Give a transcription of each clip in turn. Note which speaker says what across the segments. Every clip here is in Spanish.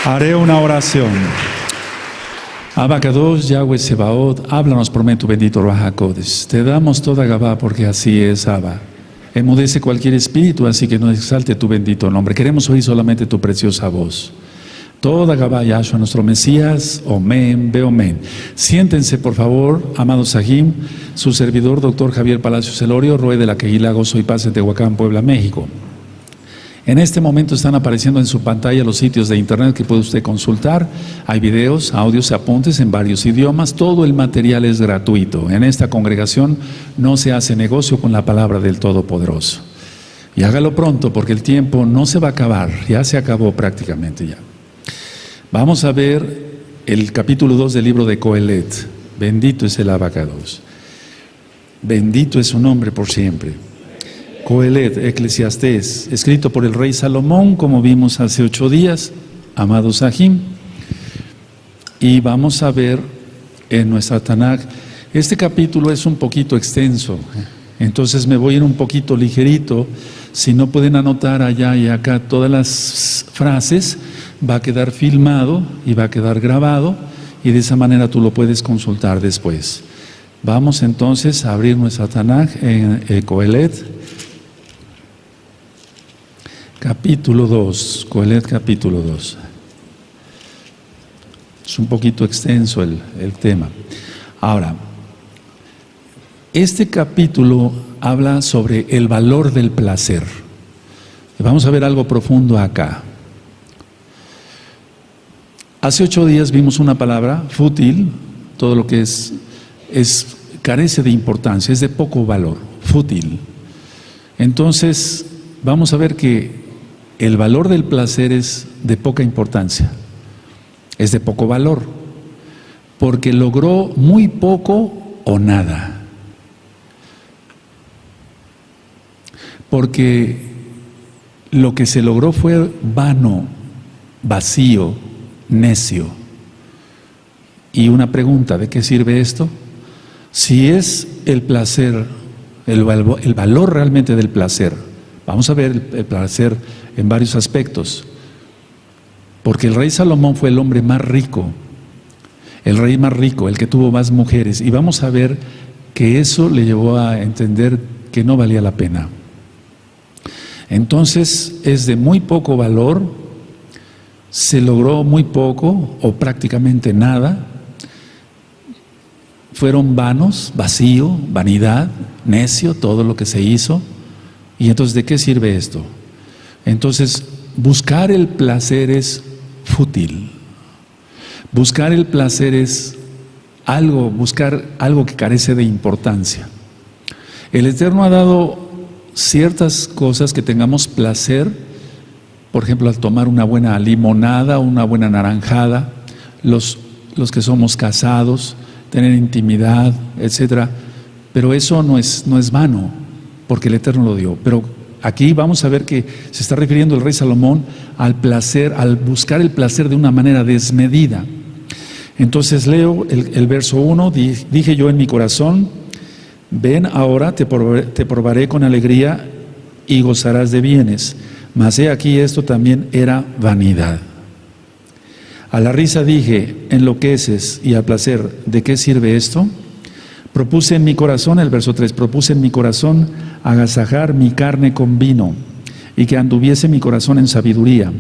Speaker 1: Haré una oración. Abacados, Yahweh Sebaot, háblanos por medio tu bendito Ruach HaKodesh. Te damos toda Gabá porque así es, Abba. Enmudece cualquier espíritu, así que no exalte tu bendito nombre. Queremos oír solamente tu preciosa voz. Toda Gabá, Yahshua, nuestro Mesías, Omen, Beomen. Siéntense, por favor, amados Sahim, su servidor, doctor Javier Palacios Elorio, Roe de la Quejilá, Gozo y Paz en Tehuacán, Puebla, México. En este momento están apareciendo en su pantalla los sitios de internet que puede usted consultar. Hay videos, audios, apuntes en varios idiomas. Todo el material es gratuito. En esta congregación no se hace negocio con la palabra del Todopoderoso. Y hágalo pronto porque el tiempo no se va a acabar. Ya se acabó prácticamente ya. Vamos a ver el capítulo 2 del libro de Coelet. Bendito es el Abacados. Bendito es su nombre por siempre. Coelet, Eclesiastés, escrito por el rey Salomón, como vimos hace 8 días, amados Sahim. Y vamos a ver en nuestra Tanaj, este capítulo es un poquito extenso, entonces me voy a ir un poquito ligerito. Si no pueden anotar allá y acá todas las frases, va a quedar filmado y va a quedar grabado, y de esa manera tú lo puedes consultar después. Vamos entonces a abrir nuestra Tanaj en Coelet. Capítulo 2, Coelet capítulo 2. Es un poquito extenso el tema. Ahora, este capítulo habla sobre el valor del placer. Vamos a ver algo profundo acá. Hace 8 días vimos una palabra, fútil, todo lo que carece de importancia, es de poco valor, fútil. Entonces, vamos a ver que el valor del placer es de poca importancia, es de poco valor, porque logró muy poco o nada. Porque lo que se logró fue vano, vacío, necio. Y una pregunta, ¿de qué sirve esto? Si es el placer, el valor realmente del placer, vamos a ver el placer en varios aspectos, porque el rey Salomón fue el hombre más rico, el rey más rico, el que tuvo más mujeres, y vamos a ver que eso le llevó a entender que no valía la pena. Entonces es de muy poco valor, se logró muy poco o prácticamente nada, fueron vanos, vacío, vanidad, necio, todo lo que se hizo. Y entonces, ¿de qué sirve esto? Entonces, buscar el placer es fútil. Buscar el placer es buscar algo que carece de importancia. El Eterno ha dado ciertas cosas que tengamos placer, por ejemplo, al tomar una buena limonada o una buena naranjada, los que somos casados, tener intimidad, etcétera. Pero eso no es vano, porque el Eterno lo dio. Pero aquí vamos a ver que se está refiriendo el rey Salomón al placer, al buscar el placer de una manera desmedida. Entonces leo el verso 1, dije yo en mi corazón, ven ahora, te probaré con alegría y gozarás de bienes. Mas he aquí esto también era vanidad. A la risa dije, enloqueces, y al placer, ¿de qué sirve esto? Propuse en mi corazón, el verso 3, propuse en mi corazón agasajar mi carne con vino y que anduviese mi corazón en sabiduría,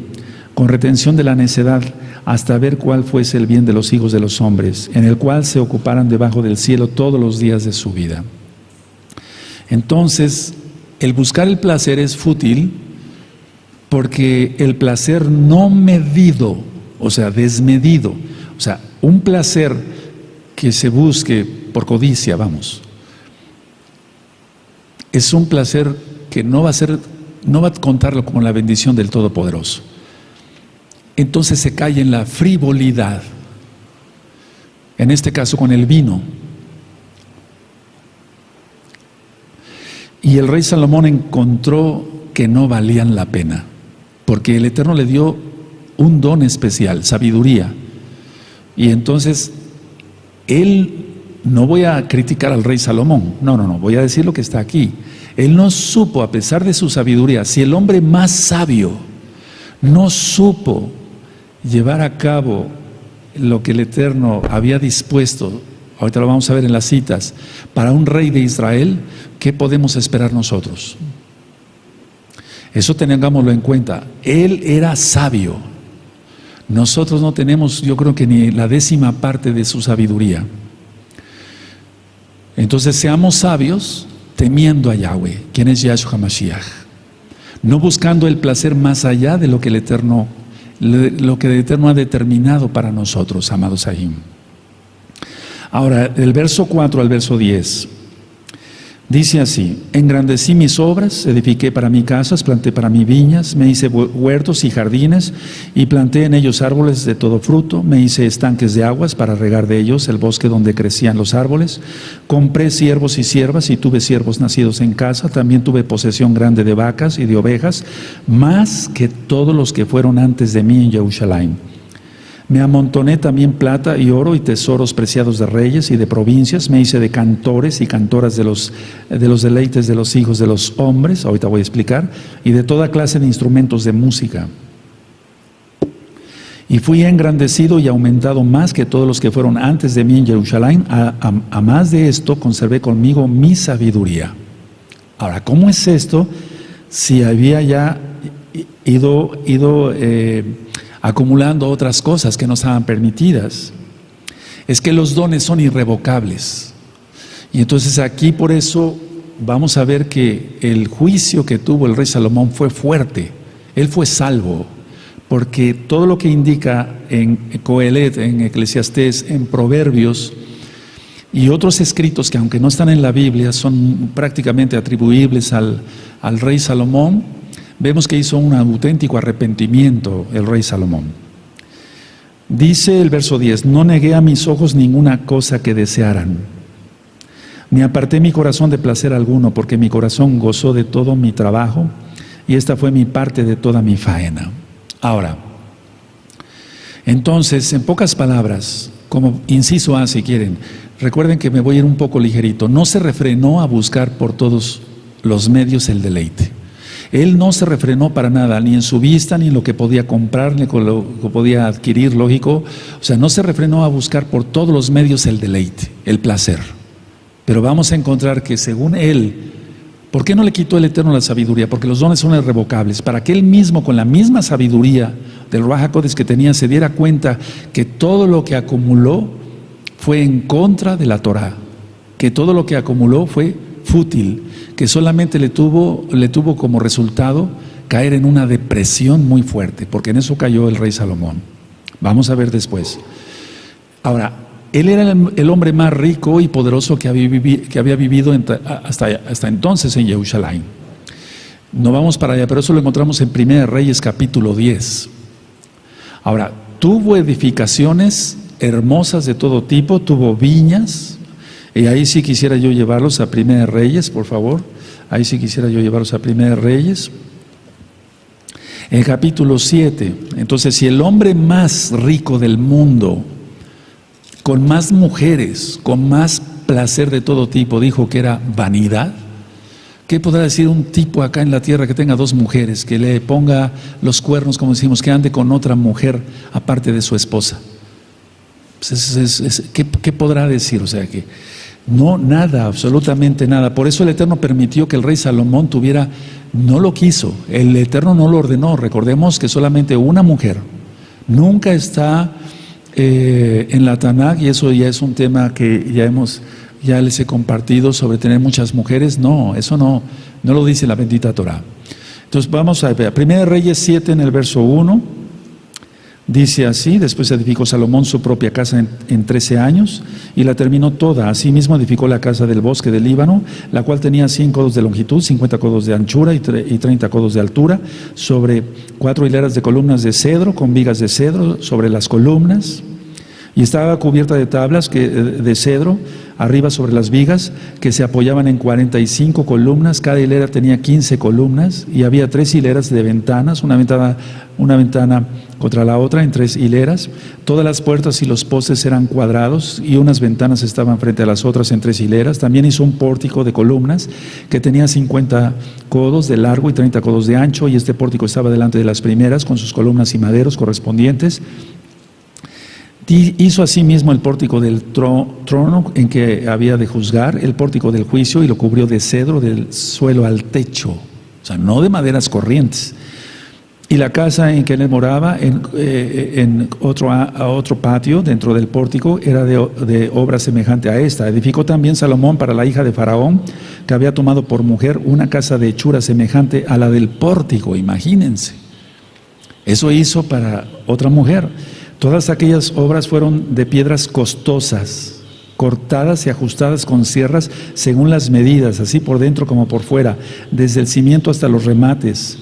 Speaker 1: con retención de la necedad, hasta ver cuál fuese el bien de los hijos de los hombres, en el cual se ocuparan debajo del cielo todos los días de su vida. Entonces, el buscar el placer es fútil porque el placer no medido, o sea, desmedido, o sea, un placer que se busque por codicia, es un placer que no va a contarlo como la bendición del Todopoderoso. Entonces se cae en la frivolidad, en este caso con el vino. Y el rey Salomón encontró que no valían la pena, porque el Eterno le dio un don especial, sabiduría. Y entonces no voy a criticar al rey Salomón, no, voy a decir lo que está aquí. Él no supo, a pesar de su sabiduría, si el hombre más sabio no supo llevar a cabo lo que el Eterno había dispuesto, ahorita lo vamos a ver en las citas, para un rey de Israel, ¿qué podemos esperar nosotros? Eso tengámoslo en cuenta. Él era sabio. Nosotros no tenemos, yo creo que ni la 10ª parte de su sabiduría. Entonces seamos sabios temiendo a Yahweh, quien es Yahshua HaMashiach, no buscando el placer más allá de lo que el Eterno ha determinado para nosotros, amados Ahim. Ahora, del verso 4 al verso 10, dice así: engrandecí mis obras, edifiqué para mí casas, planté para mí viñas, me hice huertos y jardines, y planté en ellos árboles de todo fruto, me hice estanques de aguas para regar de ellos el bosque donde crecían los árboles, compré siervos y siervas, y tuve siervos nacidos en casa, también tuve posesión grande de vacas y de ovejas, más que todos los que fueron antes de mí en Jerusalén. Me amontoné también plata y oro y tesoros preciados de reyes y de provincias. Me hice de cantores y cantoras de los deleites de los hijos de los hombres, ahorita voy a explicar, y de toda clase de instrumentos de música. Y fui engrandecido y aumentado más que todos los que fueron antes de mí en Jerusalén. A más de esto conservé conmigo mi sabiduría. Ahora, ¿cómo es esto? Si había ya ido acumulando otras cosas que no estaban permitidas. Es que los dones son irrevocables. Y entonces aquí por eso vamos a ver que el juicio que tuvo el rey Salomón fue fuerte. Él fue salvo, porque todo lo que indica en Coelet, en Eclesiastés, en Proverbios y otros escritos que aunque no están en la Biblia son prácticamente atribuibles al rey Salomón, vemos que hizo un auténtico arrepentimiento el rey Salomón. Dice el verso 10: no negué a mis ojos ninguna cosa que desearan, ni aparté mi corazón de placer alguno, porque mi corazón gozó de todo mi trabajo, y esta fue mi parte de toda mi faena. Ahora, entonces, en pocas palabras, como inciso A si quieren, recuerden que me voy a ir un poco ligerito, no se refrenó a buscar por todos los medios el deleite. Él no se refrenó para nada, ni en su vista, ni en lo que podía comprar, ni con lo que podía adquirir, lógico. O sea, no se refrenó a buscar por todos los medios el deleite, el placer. Pero vamos a encontrar que según él, ¿por qué no le quitó el Eterno la sabiduría? Porque los dones son irrevocables, para que él mismo, con la misma sabiduría del Ruach HaKodesh que tenía, se diera cuenta que todo lo que acumuló fue en contra de la Torah, que todo lo que acumuló fue fútil, que solamente le tuvo como resultado caer en una depresión muy fuerte, porque en eso cayó el rey Salomón. Vamos a ver después. Ahora, él era el hombre más rico y poderoso que había vivido hasta entonces en Jerusalén. No vamos para allá, pero eso lo encontramos en 1 Reyes capítulo 10. Ahora, tuvo edificaciones hermosas de todo tipo, tuvo viñas. Y ahí sí quisiera yo llevarlos a 1 Reyes, por favor. Ahí sí quisiera yo llevarlos a 1 Reyes. En capítulo 7. Entonces, si el hombre más rico del mundo, con más mujeres, con más placer de todo tipo, dijo que era vanidad, ¿qué podrá decir un tipo acá en la tierra que tenga 2 mujeres, que le ponga los cuernos, como decimos, que ande con otra mujer aparte de su esposa? Pues ¿qué podrá decir? O sea que no, nada, absolutamente nada. Por eso el Eterno permitió que el rey Salomón tuviera, no lo quiso, el Eterno no lo ordenó. Recordemos que solamente una mujer, nunca está en la Tanaj, y eso ya es un tema que ya les he compartido sobre tener muchas mujeres. No, eso no lo dice la bendita Torah. Entonces vamos a ver, 1 Reyes 7 en el verso 1. Dice así: después edificó Salomón su propia casa en 13 años y la terminó toda. Asimismo edificó la casa del bosque del Líbano, la cual tenía 100 codos de longitud, 50 codos de anchura y 30 codos de altura, sobre 4 hileras de columnas de cedro con vigas de cedro sobre las columnas. y estaba cubierta de tablas de cedro, arriba sobre las vigas, que se apoyaban en 45 columnas, cada hilera tenía 15 columnas, y había 3 hileras de ventanas, una ventana contra la otra en 3 hileras. Todas las puertas y los postes eran cuadrados, y unas ventanas estaban frente a las otras en 3 hileras. También hizo un pórtico de columnas, que tenía 50 codos de largo y 30 codos de ancho, y este pórtico estaba delante de las primeras, con sus columnas y maderos correspondientes. Hizo asimismo el pórtico del trono en que había de juzgar, el pórtico del juicio, y lo cubrió de cedro del suelo al techo, o sea, no de maderas corrientes. Y la casa en que él moraba, en otro patio dentro del pórtico, era de obra semejante a esta. Edificó también Salomón para la hija de Faraón, que había tomado por mujer, una casa de hechura semejante a la del pórtico, imagínense. Eso hizo para otra mujer. Todas aquellas obras fueron de piedras costosas, cortadas y ajustadas con sierras según las medidas, así por dentro como por fuera, desde el cimiento hasta los remates,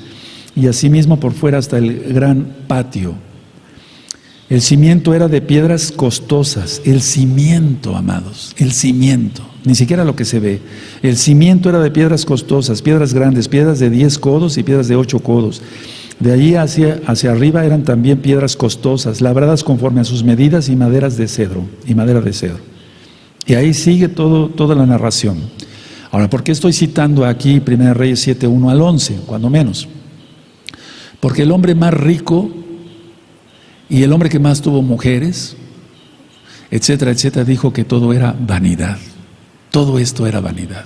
Speaker 1: y asimismo por fuera hasta el gran patio. El cimiento era de piedras costosas, el cimiento, amados, el cimiento, ni siquiera lo que se ve. El cimiento era de piedras costosas, piedras grandes, piedras de 10 codos y piedras de 8 codos. De allí hacia arriba eran también piedras costosas, labradas conforme a sus medidas, y madera de cedro. Y ahí sigue toda la narración. Ahora, ¿por qué estoy citando aquí 1 Reyes 7, 1 al 11, cuando menos? Porque el hombre más rico y el hombre que más tuvo mujeres, etcétera, etcétera, dijo que todo era vanidad. Todo esto era vanidad.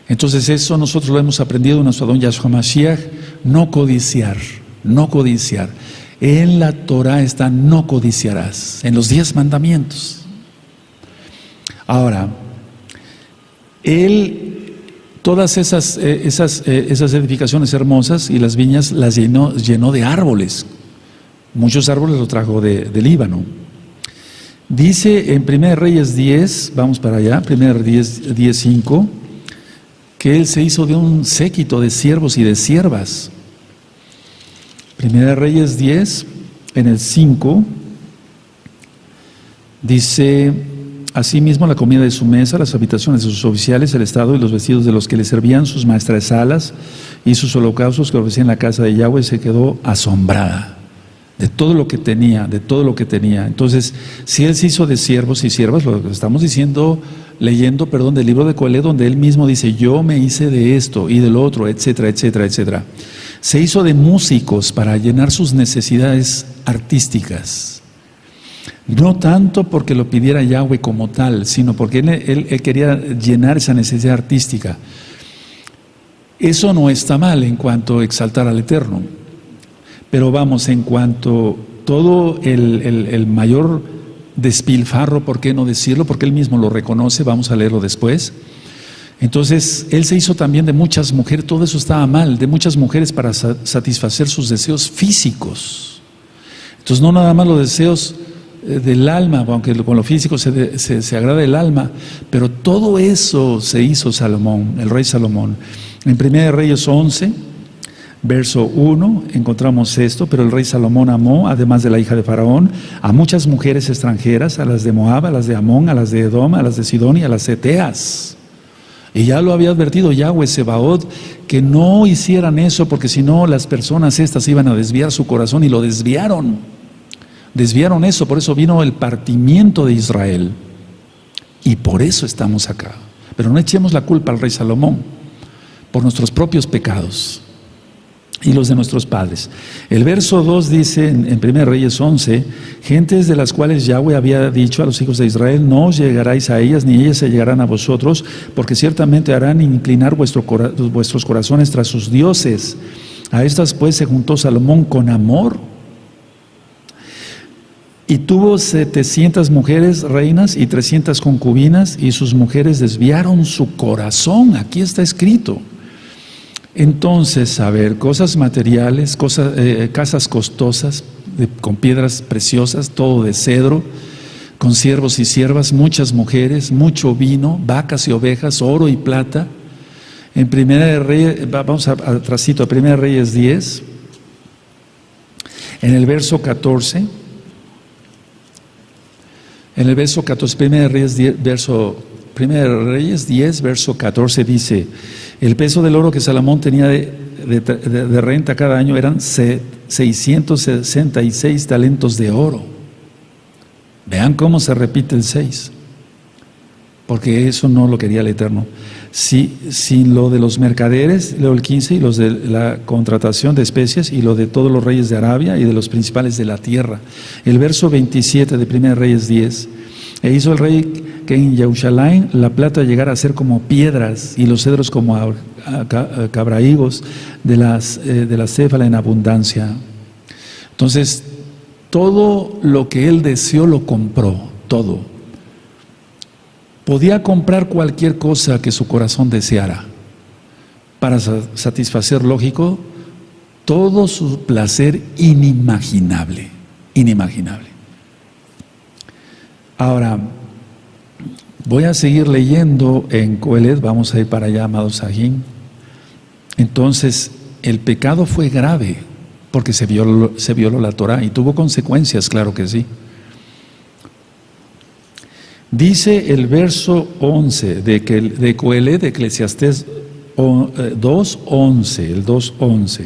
Speaker 1: Entonces eso nosotros lo hemos aprendido en nuestro Adón Yahshua Mashiach, no codiciar. En la Torah está no codiciarás, en los 10 mandamientos. Ahora, él, todas esas edificaciones hermosas y las viñas las llenó de árboles. Muchos árboles los trajo del Líbano. Dice en 1 Reyes 10, vamos para allá, 1 Reyes 10, 5, que él se hizo de un séquito de siervos y de siervas. 1 Reyes 10, en el 5, dice: asimismo la comida de su mesa, las habitaciones de sus oficiales, el estado y los vestidos de los que le servían, sus maestresalas y sus holocaustos que ofrecían en la casa de Yahweh, se quedó asombrada de todo lo que tenía, Entonces, si él se hizo de siervos y siervas, lo que estamos leyendo del libro de Coelho, donde él mismo dice: yo me hice de esto y del otro, etcétera, etcétera, etcétera. Se hizo de músicos para llenar sus necesidades artísticas. No tanto porque lo pidiera Yahweh como tal, sino porque él quería llenar esa necesidad artística. Eso no está mal en cuanto a exaltar al Eterno. Pero vamos, en cuanto todo el mayor despilfarro, ¿por qué no decirlo? Porque él mismo lo reconoce, vamos a leerlo después. Entonces, él se hizo también de muchas mujeres, todo eso estaba mal, de muchas mujeres para satisfacer sus deseos físicos. Entonces, no nada más los deseos del alma, aunque con lo físico se agrada el alma, pero todo eso se hizo Salomón, el rey Salomón. En 1 Reyes 11, verso 1, encontramos esto: pero el rey Salomón amó, además de la hija de Faraón, a muchas mujeres extranjeras, a las de Moab, a las de Amón, a las de Edom, a las de Sidón y a las eteas. Y ya lo había advertido Yahweh Sebaot, que no hicieran eso, porque si no las personas estas iban a desviar su corazón, y lo desviaron eso. Por eso vino el partimiento de Israel, y por eso estamos acá. Pero no echemos la culpa al rey Salomón por nuestros propios pecados y los de nuestros padres. El verso 2 dice en 1 Reyes 11: gentes de las cuales Yahweh había dicho a los hijos de Israel: no os llegaráis a ellas, ni ellas se llegarán a vosotros, porque ciertamente harán inclinar vuestros corazones tras sus dioses. A estas pues se juntó Salomón con amor, y tuvo 700 mujeres reinas y 300 concubinas, y sus mujeres desviaron su corazón. Aquí está escrito. Entonces, a ver, cosas materiales, casas costosas, con piedras preciosas, todo de cedro, con siervos y siervas, muchas mujeres, mucho vino, vacas y ovejas, oro y plata. En 1 Reyes, vamos atrasito, a 1 Reyes 10, en el verso 14, En el verso 14, 1 Reyes 10, verso 14 dice, el peso del oro que Salomón tenía de renta cada año eran 666 talentos de oro. Vean cómo se repite el 6, porque eso no lo quería el Eterno. Sin lo de los mercaderes, leo el 15, y los de la contratación de especies, y lo de todos los reyes de Arabia y de los principales de la tierra. El verso 27 de 1 Reyes 10, e hizo el rey que en Jerusalén la plata llegara a ser como piedras y los cedros como cabrahigos de la céfala en abundancia. Entonces, todo lo que él deseó lo compró, todo. Podía comprar cualquier cosa que su corazón deseara para satisfacer, lógico, todo su placer inimaginable, inimaginable. Ahora, voy a seguir leyendo en Coelet, vamos a ir para allá, amados Sahim. Entonces, el pecado fue grave porque se violó la Torah y tuvo consecuencias, claro que sí. Dice el verso 11 de Coelet, de Eclesiastés 2:11, el 2:11.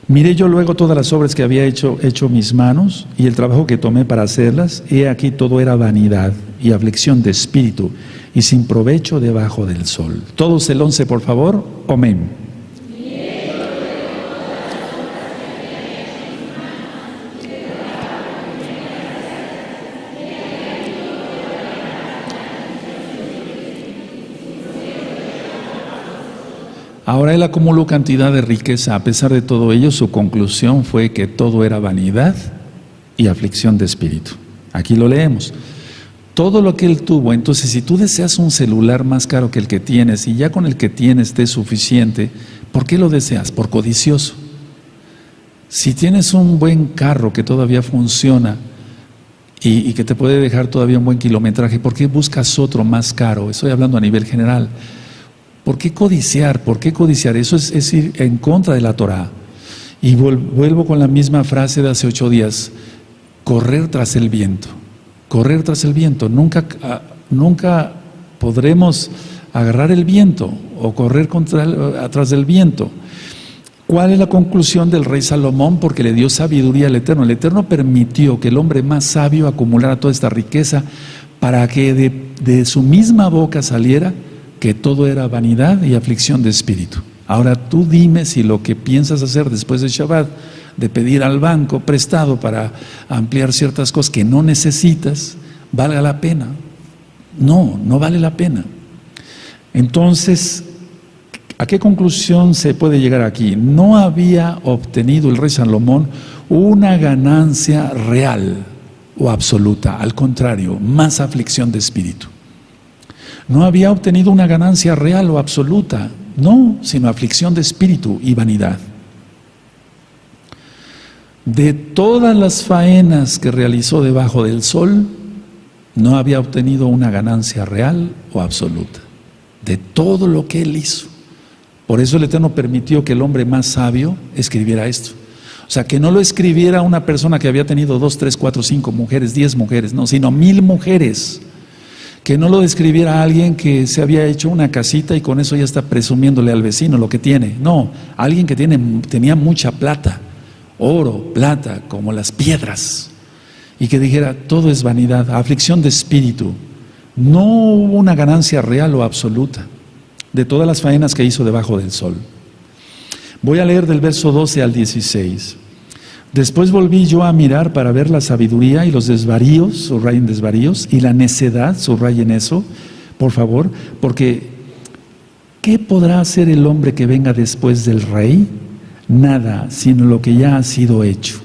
Speaker 1: Miré yo luego todas las obras que había hecho mis manos y el trabajo que tomé para hacerlas, he aquí todo era vanidad y aflicción de espíritu y sin provecho debajo del sol. Todos el 11, por favor. Amén. Ahora él acumuló cantidad de riqueza. A pesar de todo ello, su conclusión fue que todo era vanidad y aflicción de espíritu. Aquí lo leemos. Todo lo que él tuvo. Entonces, si tú deseas un celular más caro que el que tienes y ya con el que tienes te es suficiente, ¿por qué lo deseas? Por codicioso. Si tienes un buen carro que todavía funciona y que te puede dejar todavía un buen kilometraje, ¿por qué buscas otro más caro? Estoy hablando a nivel general. ¿Por qué codiciar? ¿Por qué codiciar? Eso es ir en contra de la Torah. Y vuelvo con la misma frase de hace 8 días. Correr tras el viento. Correr tras el viento. Nunca podremos agarrar el viento o correr atrás del viento. ¿Cuál es la conclusión del rey Salomón? Porque le dio sabiduría al Eterno. El Eterno permitió que el hombre más sabio acumulara toda esta riqueza para que de su misma boca saliera que todo era vanidad y aflicción de espíritu. Ahora tú dime si lo que piensas hacer después de Shabbat, de pedir al banco prestado para ampliar ciertas cosas que no necesitas, valga la pena. No vale la pena. Entonces, ¿a qué conclusión se puede llegar aquí? No había obtenido el rey Salomón una ganancia real o absoluta, al contrario, más aflicción de espíritu. No había obtenido una ganancia real o absoluta, no, sino aflicción de espíritu y vanidad. De todas las faenas que realizó debajo del sol, no había obtenido una ganancia real o absoluta. De todo lo que él hizo. Por eso el Eterno permitió que el hombre más sabio escribiera esto. O sea, que no lo escribiera una persona que había tenido 2, 3, 4, 5 mujeres, 10 mujeres, no, sino 1000 mujeres. Que no lo describiera alguien que se había hecho una casita y con eso ya está presumiéndole al vecino lo que tiene. No, alguien que tenía mucha plata, oro, plata, como las piedras. Y que dijera, todo es vanidad, aflicción de espíritu. No hubo una ganancia real o absoluta de todas las faenas que hizo debajo del sol. Voy a leer del verso 12 al 16. Después volví yo a mirar para ver la sabiduría y los desvaríos, subrayen desvaríos, y la necedad, subrayen eso, por favor, porque ¿qué podrá hacer el hombre que venga después del rey? Nada, sino lo que ya ha sido hecho.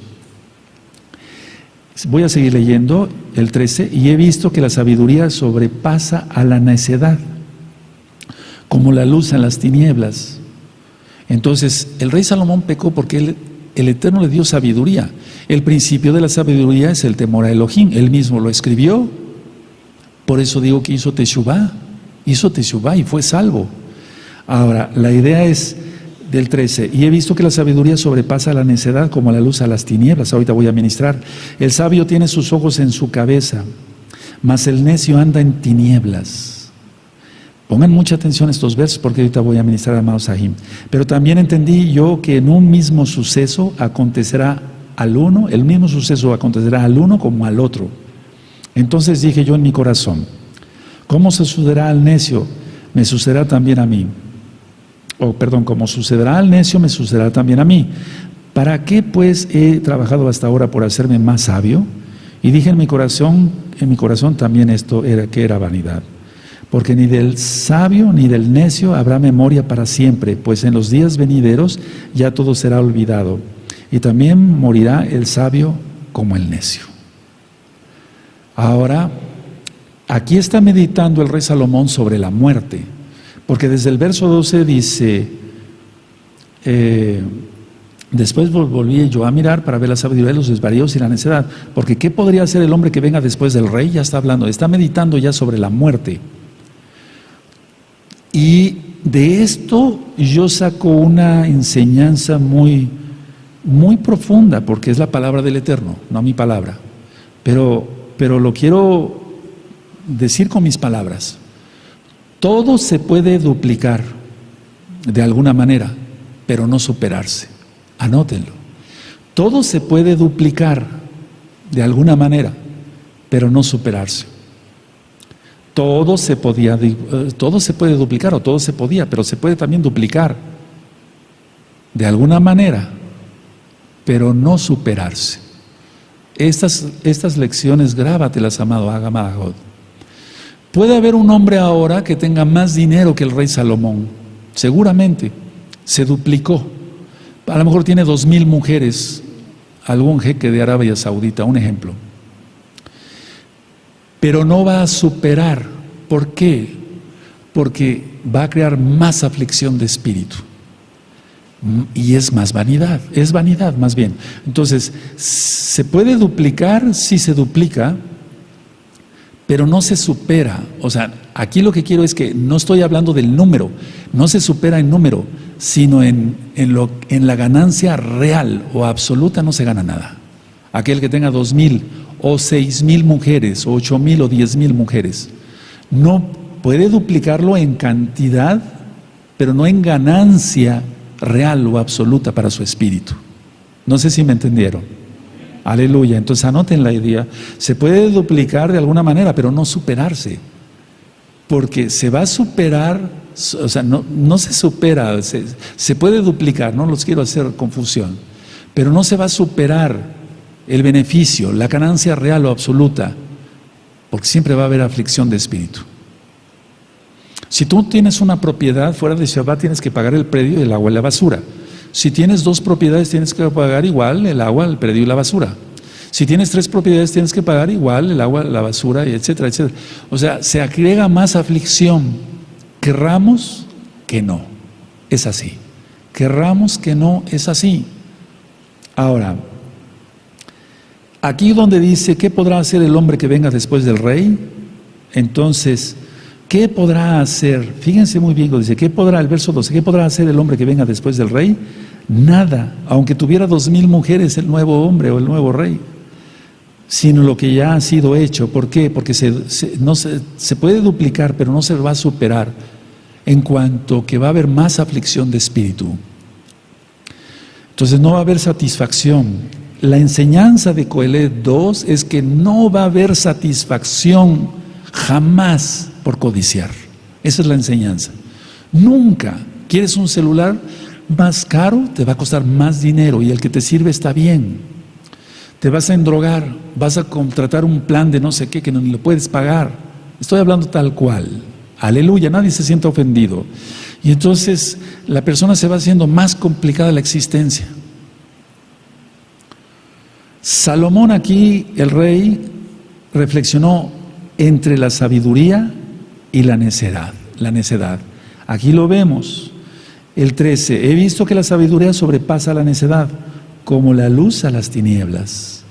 Speaker 1: Voy a seguir leyendo el 13, y he visto que la sabiduría sobrepasa a la necedad, como la luz en las tinieblas. Entonces, el rey Salomón pecó porque el Eterno le dio sabiduría. El principio de la sabiduría es el temor a Elohim. Él mismo lo escribió. Por eso digo que hizo Teshuvá y fue salvo. Ahora, la idea es del 13. Y he visto que la sabiduría sobrepasa la necedad como la luz a las tinieblas. Ahorita voy a ministrar. El sabio tiene sus ojos en su cabeza mas el necio anda en tinieblas. Pongan mucha atención a estos versos porque ahorita voy a ministrar, amados Sahim. Pero también entendí yo que en un mismo suceso acontecerá al uno, el mismo suceso acontecerá al uno como al otro. Entonces dije yo en mi corazón, ¿cómo se sucederá al necio? Me sucederá también a mí. Como sucederá al necio, me sucederá también a mí. ¿Para qué pues he trabajado hasta ahora por hacerme más sabio? Y dije en mi corazón también esto era vanidad. Porque ni del sabio ni del necio habrá memoria para siempre, pues en los días venideros ya todo será olvidado. Y también morirá el sabio como el necio. Ahora, aquí está meditando el rey Salomón sobre la muerte, porque desde el verso 12 dice, después volví yo a mirar para ver la sabiduría de los desvaríos y la necedad, porque ¿qué podría hacer el hombre que venga después del rey? Ya está hablando, está meditando ya sobre la muerte. Y de esto yo saco una enseñanza muy profunda, porque es la palabra del Eterno, no mi palabra, pero lo quiero decir con mis palabras. Todo se puede duplicar de alguna manera, pero no superarse. Anótenlo. Todo se puede duplicar de alguna manera, pero no superarse. Todo se puede duplicar, o todo se podía, pero se puede también duplicar de alguna manera, pero no superarse. Estas lecciones grábatelas, amado Agamagod. Puede haber un hombre ahora que tenga más dinero que el rey Salomón, seguramente, se duplicó. A lo mejor tiene 2,000 mujeres, algún jeque de Arabia Saudita, un ejemplo. Pero no va a superar. ¿Por qué? Porque va a crear más aflicción de espíritu. Y es vanidad más bien. Entonces, ¿se puede duplicar? Sí se duplica, pero no se supera. O sea, aquí lo que quiero es que no estoy hablando del número, no se supera en número, sino en la ganancia real o absoluta no se gana nada. Aquel que tenga 2,000 o 6,000 mujeres, o 8,000 o 10,000 mujeres, no puede duplicarlo en cantidad, pero no en ganancia real o absoluta para su espíritu. No sé si me entendieron. Aleluya. Entonces anoten la idea. Se puede duplicar de alguna manera, pero no superarse. Porque se va a superar, o sea, no se supera, se puede duplicar, no los quiero hacer confusión, pero no se va a superar el beneficio, la ganancia real o absoluta, porque siempre va a haber aflicción de espíritu. Si tú tienes una propiedad fuera de Shabbat, tienes que pagar el predio, el agua y la basura. Si tienes 2 propiedades, tienes que pagar igual el agua, el predio y la basura. Si tienes 3 propiedades, tienes que pagar igual el agua, la basura, etcétera, etcétera. O sea, se agrega más aflicción. Querramos que no, es así. Querramos que no, es así. Ahora, aquí donde dice, ¿qué podrá hacer el hombre que venga después del rey? Entonces, ¿qué podrá hacer? Fíjense muy bien, dice, el verso 12, ¿qué podrá hacer el hombre que venga después del rey? Nada, aunque tuviera 2,000 mujeres el nuevo hombre o el nuevo rey, sino lo que ya ha sido hecho. ¿Por qué? Porque se puede duplicar, pero no se va a superar, en cuanto que va a haber más aflicción de espíritu. Entonces no va a haber satisfacción. La enseñanza de Coelet 2 es que no va a haber satisfacción jamás por codiciar. Esa es la enseñanza. Nunca. ¿Quieres un celular más caro? Te va a costar más dinero y el que te sirve está bien. Te vas a endrogar, vas a contratar un plan de no sé qué que no lo puedes pagar. Estoy hablando tal cual. Aleluya, nadie se sienta ofendido. Y entonces la persona se va haciendo más complicada la existencia. Salomón aquí, el rey, reflexionó entre la sabiduría y la necedad. Aquí lo vemos. El 13, he visto que la sabiduría sobrepasa la necedad, como la luz a las tinieblas.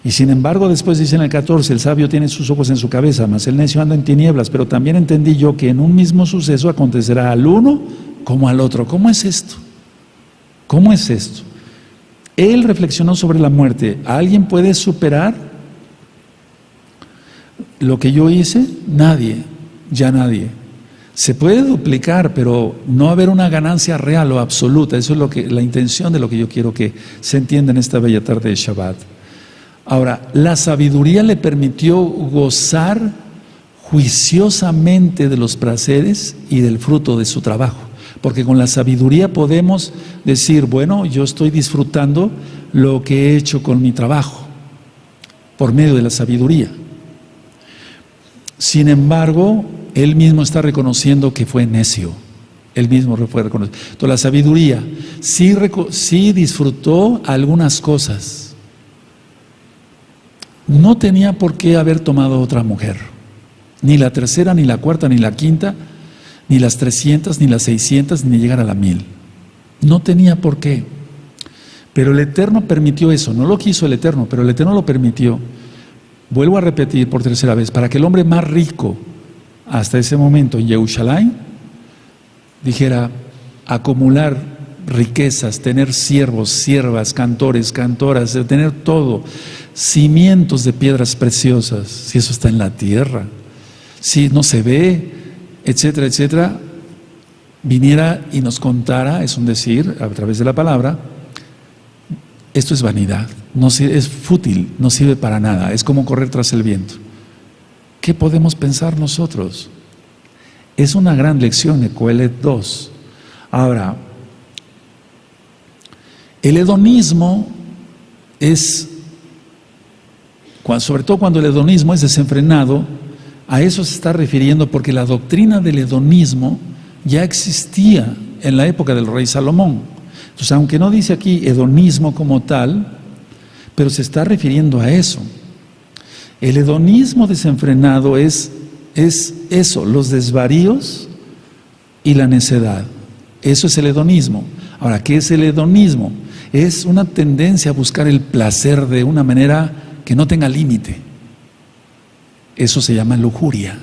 Speaker 1: Y sin embargo, después dice en el 14, el sabio tiene sus ojos en su cabeza, mas el necio anda en tinieblas. Pero también entendí yo que en un mismo suceso acontecerá al uno como al otro. ¿Cómo es esto? ¿Cómo es esto? Él reflexionó sobre la muerte. ¿Alguien puede superar lo que yo hice, nadie, ya nadie. Se puede duplicar, pero no haber una ganancia real o absoluta. Eso es la intención de lo que yo quiero que se entienda en esta bella tarde de Shabbat. Ahora, la sabiduría le permitió gozar juiciosamente de los placeres y del fruto de su trabajo. Porque con la sabiduría podemos decir, bueno, yo estoy disfrutando lo que he hecho con mi trabajo, por medio de la sabiduría. Sin embargo, él mismo está reconociendo que fue necio. Él mismo fue reconociendo. Entonces, la sabiduría sí disfrutó algunas cosas. No tenía por qué haber tomado otra mujer. Ni la tercera, ni la cuarta, ni la quinta, ni las 300, ni las 600, ni llegar a la 1000. No tenía por qué. Pero el Eterno permitió eso. No lo quiso el Eterno, pero el Eterno lo permitió. Vuelvo a repetir por tercera vez, para que el hombre más rico hasta ese momento en Yerushalayim dijera acumular riquezas, tener siervos, siervas, cantores, cantoras, tener todo, cimientos de piedras preciosas, si eso está en la tierra, si no se ve, etcétera, etcétera, viniera y nos contara, es un decir, a través de la palabra, esto es vanidad, no es fútil, no sirve para nada, es como correr tras el viento. ¿Qué podemos pensar nosotros? Es una gran lección de Coelet 2. Ahora, el hedonismo es, sobre todo cuando el hedonismo es desenfrenado, a eso se está refiriendo porque la doctrina del hedonismo ya existía en la época del rey Salomón. Entonces, aunque no dice aquí hedonismo como tal, pero se está refiriendo a eso. El hedonismo desenfrenado es eso, los desvaríos y la necedad. Eso es el hedonismo. Ahora, ¿qué es el hedonismo? Es una tendencia a buscar el placer de una manera que no tenga límite. Eso se llama lujuria.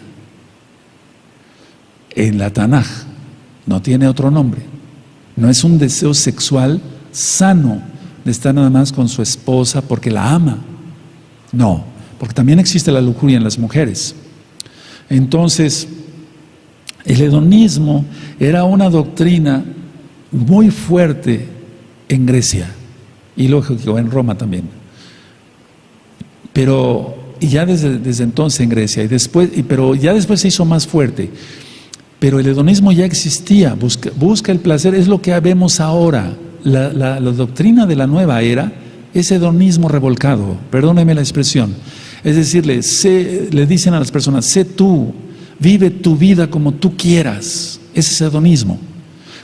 Speaker 1: En la Tanaj no tiene otro nombre. No es un deseo sexual sano de estar nada más con su esposa porque la ama. No, porque también existe la lujuria en las mujeres. Entonces, el hedonismo era una doctrina muy fuerte en Grecia y lógico en Roma también. Pero y ya desde entonces en Grecia pero ya después se hizo más fuerte. Pero el hedonismo ya existía, busca el placer, es lo que vemos ahora. La doctrina de la nueva era es hedonismo revolcado, perdóneme la expresión. Es decir, le dicen a las personas, sé tú, vive tu vida como tú quieras. Ese es hedonismo.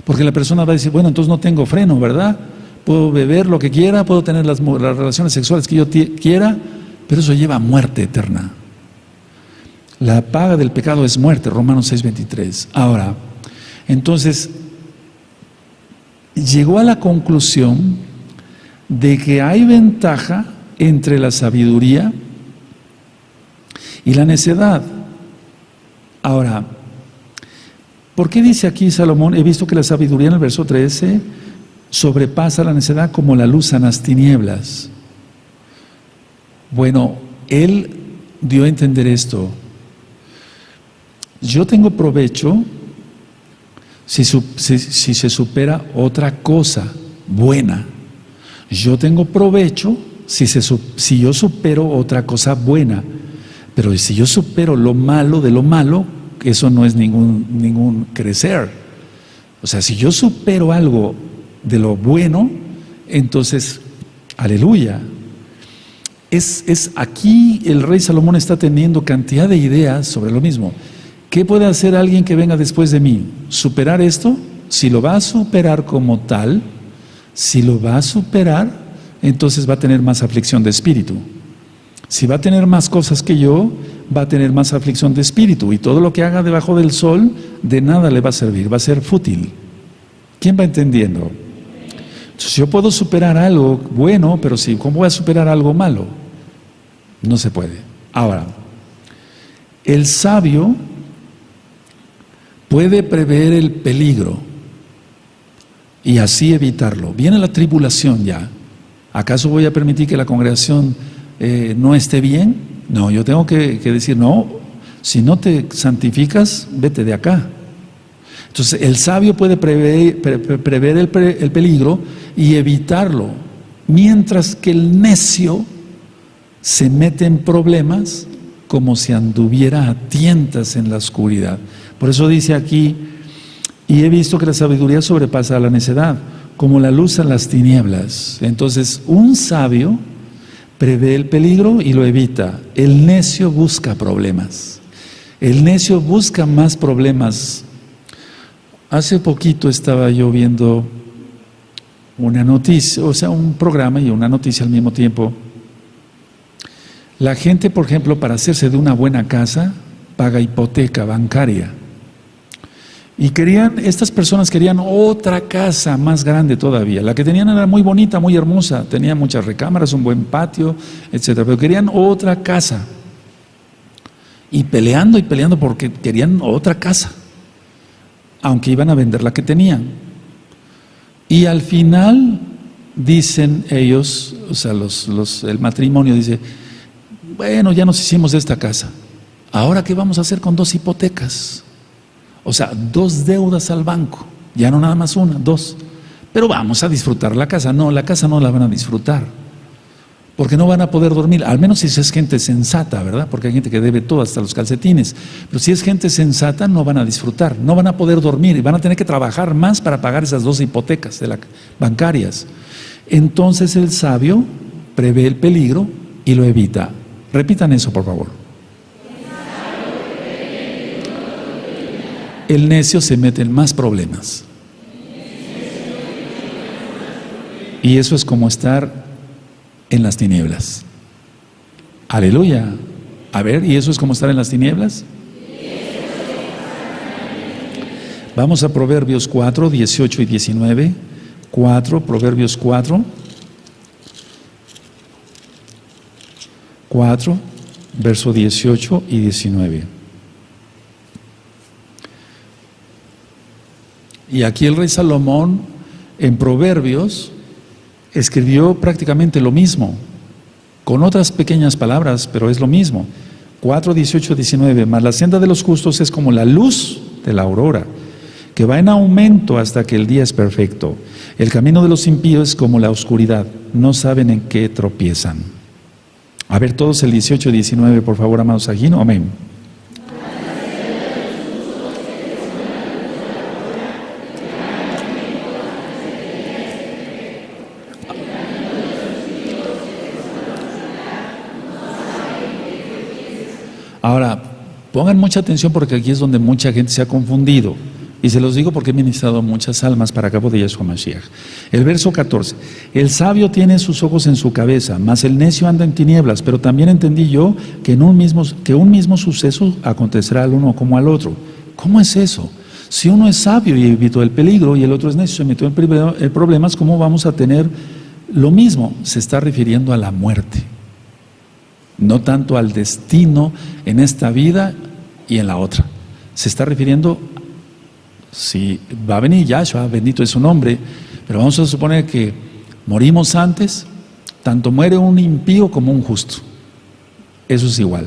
Speaker 1: Porque la persona va a decir, bueno, entonces no tengo freno, ¿verdad? Puedo beber lo que quiera, puedo tener las relaciones sexuales que yo quiera, pero eso lleva a muerte eterna. La paga del pecado es muerte, Romanos 6:23. Ahora, entonces, llegó a la conclusión de que hay ventaja entre la sabiduría y la necedad. Ahora, ¿por qué dice aquí Salomón? He visto que la sabiduría en el verso 13 sobrepasa la necedad como la luz en las tinieblas. Bueno, él dio a entender esto. Yo tengo provecho si se supera otra cosa buena. Yo tengo provecho si yo supero otra cosa buena. Pero si yo supero lo malo de lo malo, eso no es ningún crecer. O sea, si yo supero algo de lo bueno, entonces, aleluya. Aquí el rey Salomón está teniendo cantidad de ideas sobre lo mismo. ¿Qué puede hacer alguien que venga después de mí? ¿Superar esto? Si lo va a superar como tal, entonces va a tener más aflicción de espíritu. Si va a tener más cosas que yo, va a tener más aflicción de espíritu. Y todo lo que haga debajo del sol, de nada le va a servir, va a ser fútil. ¿Quién va entendiendo? Entonces, yo puedo superar algo bueno, pero ¿cómo voy a superar algo malo? No se puede. Ahora, el sabio puede prever el peligro y así evitarlo. Viene la tribulación ya. ¿Acaso voy a permitir que la congregación no esté bien? No, yo tengo que decir, no, si no te santificas, vete de acá. Entonces, el sabio puede prever el peligro y evitarlo, mientras que el necio se mete en problemas como si anduviera a tientas en la oscuridad. Por eso dice aquí, y he visto que la sabiduría sobrepasa a la necedad, como la luz a las tinieblas. Entonces, un sabio prevé el peligro y lo evita. El necio busca problemas. El necio busca más problemas. Hace poquito estaba yo viendo una noticia, o sea, un programa y una noticia al mismo tiempo. La gente, por ejemplo, para hacerse de una buena casa, paga hipoteca bancaria. Y estas personas querían otra casa más grande todavía. La que tenían era muy bonita, muy hermosa, tenía muchas recámaras, un buen patio, etcétera. Pero querían otra casa. Y peleando porque querían otra casa, aunque iban a vender la que tenían. Y al final dicen ellos, o sea, el matrimonio dice, bueno, ya nos hicimos de esta casa. ¿Ahora qué vamos a hacer con 2 hipotecas? O sea, 2 deudas al banco, ya no nada más una, 2. Pero vamos a disfrutar la casa. No, la casa no la van a disfrutar, porque no van a poder dormir, al menos si es gente sensata, ¿verdad? Porque hay gente que debe todo, hasta los calcetines. Pero si es gente sensata, no van a disfrutar, no van a poder dormir y van a tener que trabajar más para pagar esas 2 hipotecas bancarias. Entonces el sabio prevé el peligro y lo evita. Repitan eso, por favor. El necio se mete en más problemas. Y eso es como estar en las tinieblas. Aleluya. A ver, ¿y eso es como estar en las tinieblas? Vamos a Proverbios 4, 18 y 19. Proverbios 4, verso 18 y 19. Y aquí el rey Salomón, en Proverbios, escribió prácticamente lo mismo, con otras pequeñas palabras, pero es lo mismo. 4, 18, 19. Mas la senda de los justos es como la luz de la aurora, que va en aumento hasta que el día es perfecto. El camino de los impíos es como la oscuridad, no saben en qué tropiezan. A ver todos el 18 y 19, por favor, amados aquí, ¿no? Amén. Ahora, pongan mucha atención porque aquí es donde mucha gente se ha confundido. Y se los digo porque he ministrado muchas almas para cabo de Yeshua Mashiach. El verso 14. El sabio tiene sus ojos en su cabeza, mas el necio anda en tinieblas. Pero también entendí yo que un mismo suceso acontecerá al uno como al otro. ¿Cómo es eso? Si uno es sabio y evitó el peligro y el otro es necio y se metió en problemas, ¿cómo vamos a tener lo mismo? Se está refiriendo a la muerte. No tanto al destino en esta vida y en la otra. Se está refiriendo, si va a venir Yahshua, bendito es su nombre, pero vamos a suponer que morimos antes, tanto muere un impío como un justo. Eso es igual.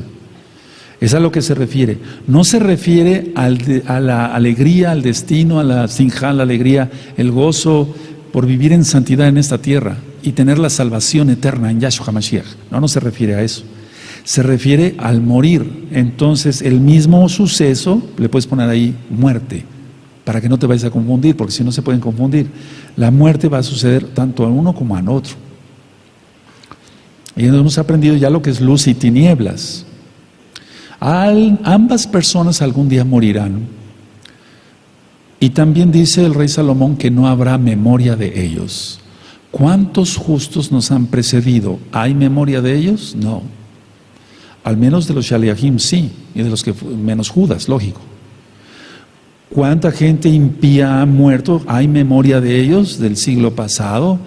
Speaker 1: Es a lo que se refiere. No se refiere a la alegría, al destino, a la sinjá, la alegría, el gozo por vivir en santidad en esta tierra y tener la salvación eterna en Yahshua Mashiach. No se refiere a eso. Se refiere al morir. Entonces, el mismo suceso, le puedes poner ahí muerte, para que no te vayas a confundir, porque si no se pueden confundir. La muerte va a suceder tanto a uno como al otro. Y hemos aprendido ya lo que es luz y tinieblas. Ambas personas algún día morirán. Y también dice el rey Salomón que no habrá memoria de ellos. ¿Cuántos justos nos han precedido? ¿Hay memoria de ellos? No. Al menos de los Shaliachim sí, y de los que menos Judas, lógico. ¿Cuánta gente impía ha muerto? ¿Hay memoria de ellos del siglo pasado?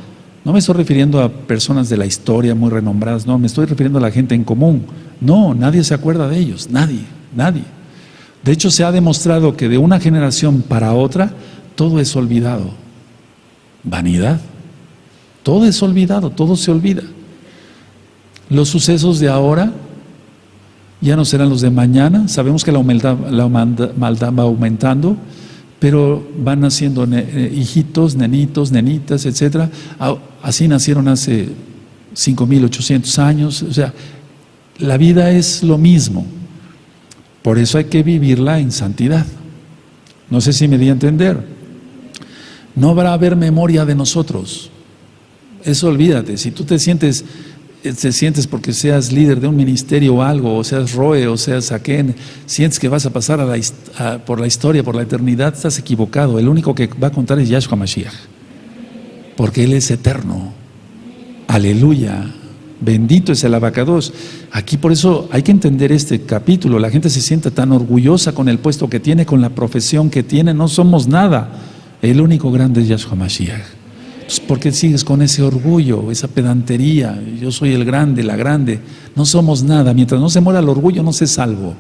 Speaker 1: No me estoy refiriendo a personas de la historia muy renombradas, no, me estoy refiriendo a la gente en común. No, nadie se acuerda de ellos, nadie. De hecho, se ha demostrado que de una generación para otra, todo es olvidado. Vanidad. Todo es olvidado, todo se olvida. Los sucesos de ahora Ya no serán los de mañana. Sabemos que maldad va aumentando, pero van naciendo hijitos, nenitos, nenitas, etc. Así nacieron hace 5.800 años. O sea, la vida es lo mismo. Por eso hay que vivirla en santidad. No sé si me di a entender. No va a haber memoria de nosotros. Eso olvídate. Si tú te sientes porque seas líder de un ministerio o algo, o seas Roe, o seas Aquén, sientes que vas a pasar por la historia, por la eternidad, estás equivocado. El único que va a contar es Yahshua Mashiach, porque Él es eterno. Aleluya. Bendito es el abacados. Aquí por eso hay que entender este capítulo. La gente se siente tan orgullosa con el puesto que tiene, con la profesión que tiene. No somos nada. El único grande es Yahshua Mashiach. Entonces, ¿por qué sigues con ese orgullo, esa pedantería? Yo soy el grande, la grande. No somos nada. Mientras no se muera el orgullo, no se salvo.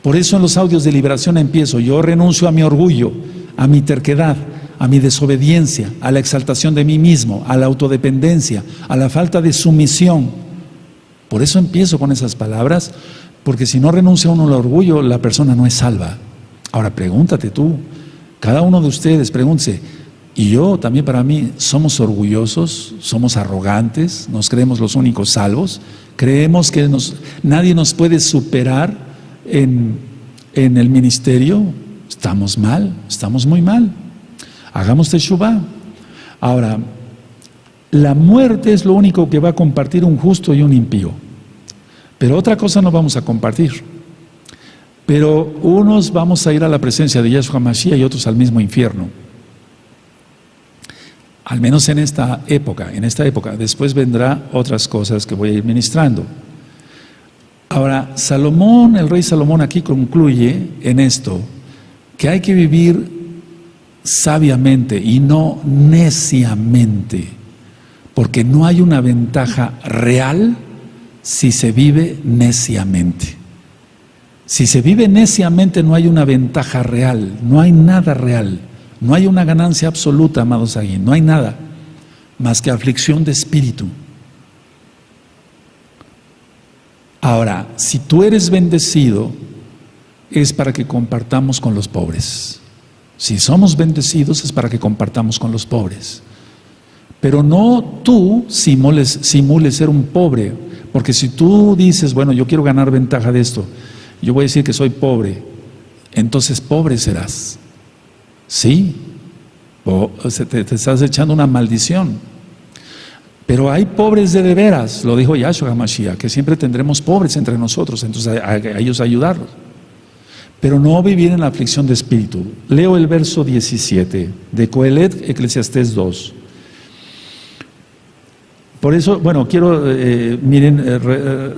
Speaker 1: Por eso en los audios de liberación empiezo: yo renuncio a mi orgullo, a mi terquedad, a mi desobediencia, a la exaltación de mí mismo, a la autodependencia, a la falta de sumisión. Por eso empiezo con esas palabras, porque si no renuncia uno al orgullo, la persona no es salva. Ahora pregúntate tú, cada uno de ustedes, pregúntese, y yo también, para mí, ¿somos orgullosos? ¿Somos arrogantes? ¿Nos creemos los únicos salvos? ¿Creemos que nadie nos puede superar en el ministerio? Estamos mal, estamos muy mal. Hagamos teshuvá. Ahora, la muerte es lo único que va a compartir un justo y un impío. Pero otra cosa no vamos a compartir. Pero unos vamos a ir a la presencia de Yahshua Mashiach y otros al mismo infierno. Al menos en esta época. Después vendrá otras cosas que voy a ir ministrando. Ahora, Salomón, el rey Salomón aquí concluye en esto, que hay que vivir sabiamente y no neciamente, porque no hay una ventaja real si se vive neciamente. Si se vive neciamente no hay una ventaja real, no hay nada real. No hay una ganancia absoluta, amados aquí, no hay nada más que aflicción de espíritu. Ahora, si tú eres bendecido, es para que compartamos con los pobres. Si somos bendecidos es para que compartamos con los pobres. Pero no tú simules ser un pobre, porque si tú dices, bueno, yo quiero ganar ventaja de esto, yo voy a decir que soy pobre, entonces pobre serás. Sí, te estás echando una maldición. Pero hay pobres de veras, lo dijo Yahshua HaMashiach, que siempre tendremos pobres entre nosotros, entonces a ellos ayudarlos. Pero no vivir en la aflicción de espíritu. Leo el verso 17 de Coelet, Eclesiastés 2. Por eso, bueno, quiero,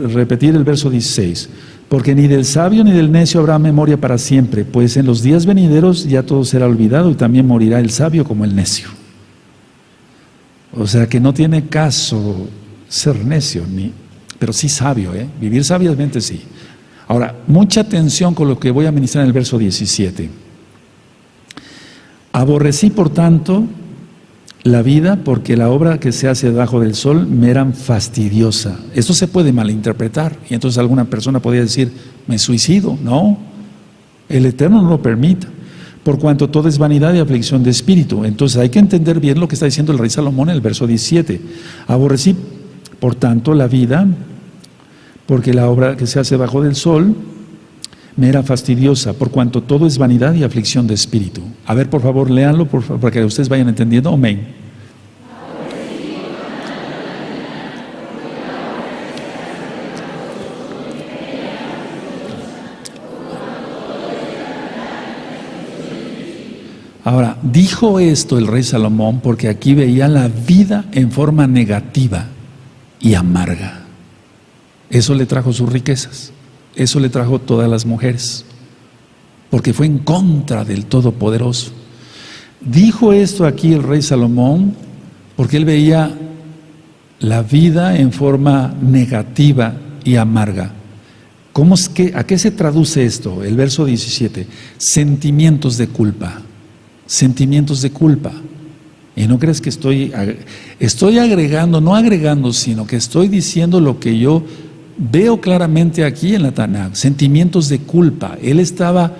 Speaker 1: repetir el verso 16. Porque ni del sabio ni del necio habrá memoria para siempre, pues en los días venideros ya todo será olvidado y también morirá el sabio como el necio. O sea que no tiene caso ser necio, pero sí sabio, vivir sabiamente sí. Ahora, mucha atención con lo que voy a ministrar en el verso 17. Aborrecí, por tanto, la vida, porque la obra que se hace debajo del sol me era fastidiosa. Esto se puede malinterpretar, y entonces alguna persona podría decir, me suicido. No, el Eterno no lo permita, por cuanto todo es vanidad y aflicción de espíritu. Entonces hay que entender bien lo que está diciendo el rey Salomón en el verso 17. Aborrecí, por tanto, la vida, porque la obra que se hace debajo del sol me era fastidiosa, por cuanto todo es vanidad y aflicción de espíritu. A ver, por favor, léanlo, por favor, para que ustedes vayan entendiendo. Amén. Ahora, dijo esto el rey Salomón porque aquí veía la vida en forma negativa y amarga. Eso le trajo sus riquezas. Eso le trajo todas las mujeres, porque fue en contra del Todopoderoso. Dijo esto aquí el rey Salomón porque él veía la vida en forma negativa y amarga. ¿A qué se traduce esto? El verso 17, sentimientos de culpa. Sentimientos de culpa. Y no crees que estoy agregando, no agregando, sino que estoy diciendo lo que yo veo claramente aquí en la Tanakh sentimientos de culpa. Él estaba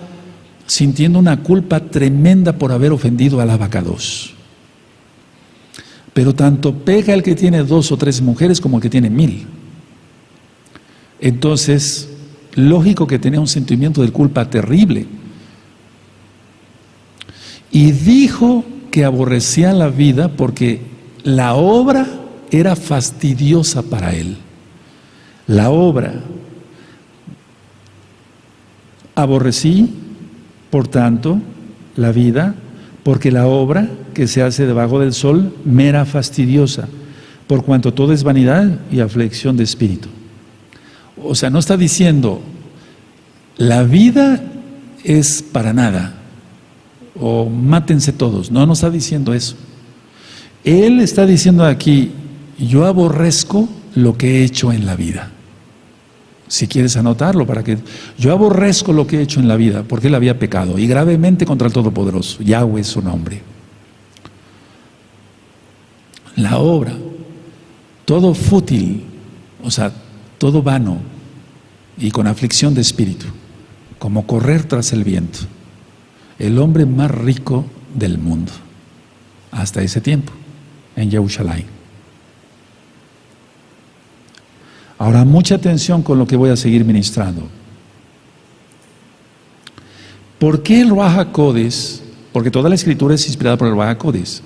Speaker 1: sintiendo una culpa tremenda por haber ofendido al Abacados. Pero tanto pega el que tiene 2 o 3 mujeres como el que tiene 1000. Entonces, lógico que tenía un sentimiento de culpa terrible. Y dijo que aborrecía la vida porque la obra era fastidiosa para él. La obra. Aborrecí, por tanto, la vida, porque la obra que se hace debajo del sol me era fastidiosa, por cuanto todo es vanidad y aflicción de espíritu. O sea, no está diciendo, la vida es para nada, o mátense todos. No, no está diciendo eso. Él está diciendo aquí, yo aborrezco lo que he hecho en la vida. Si quieres anotarlo, para que yo aborrezco lo que he hecho en la vida, porque él había pecado, y gravemente contra el Todopoderoso. Yahweh es su nombre. La obra, todo fútil, o sea, todo vano, y con aflicción de espíritu, como correr tras el viento. El hombre más rico del mundo, hasta ese tiempo, en Yerushalayim. Ahora, mucha atención con lo que voy a seguir ministrando. ¿Por qué el Ruach HaKodesh? Porque toda la escritura es inspirada por el Ruach HaKodesh.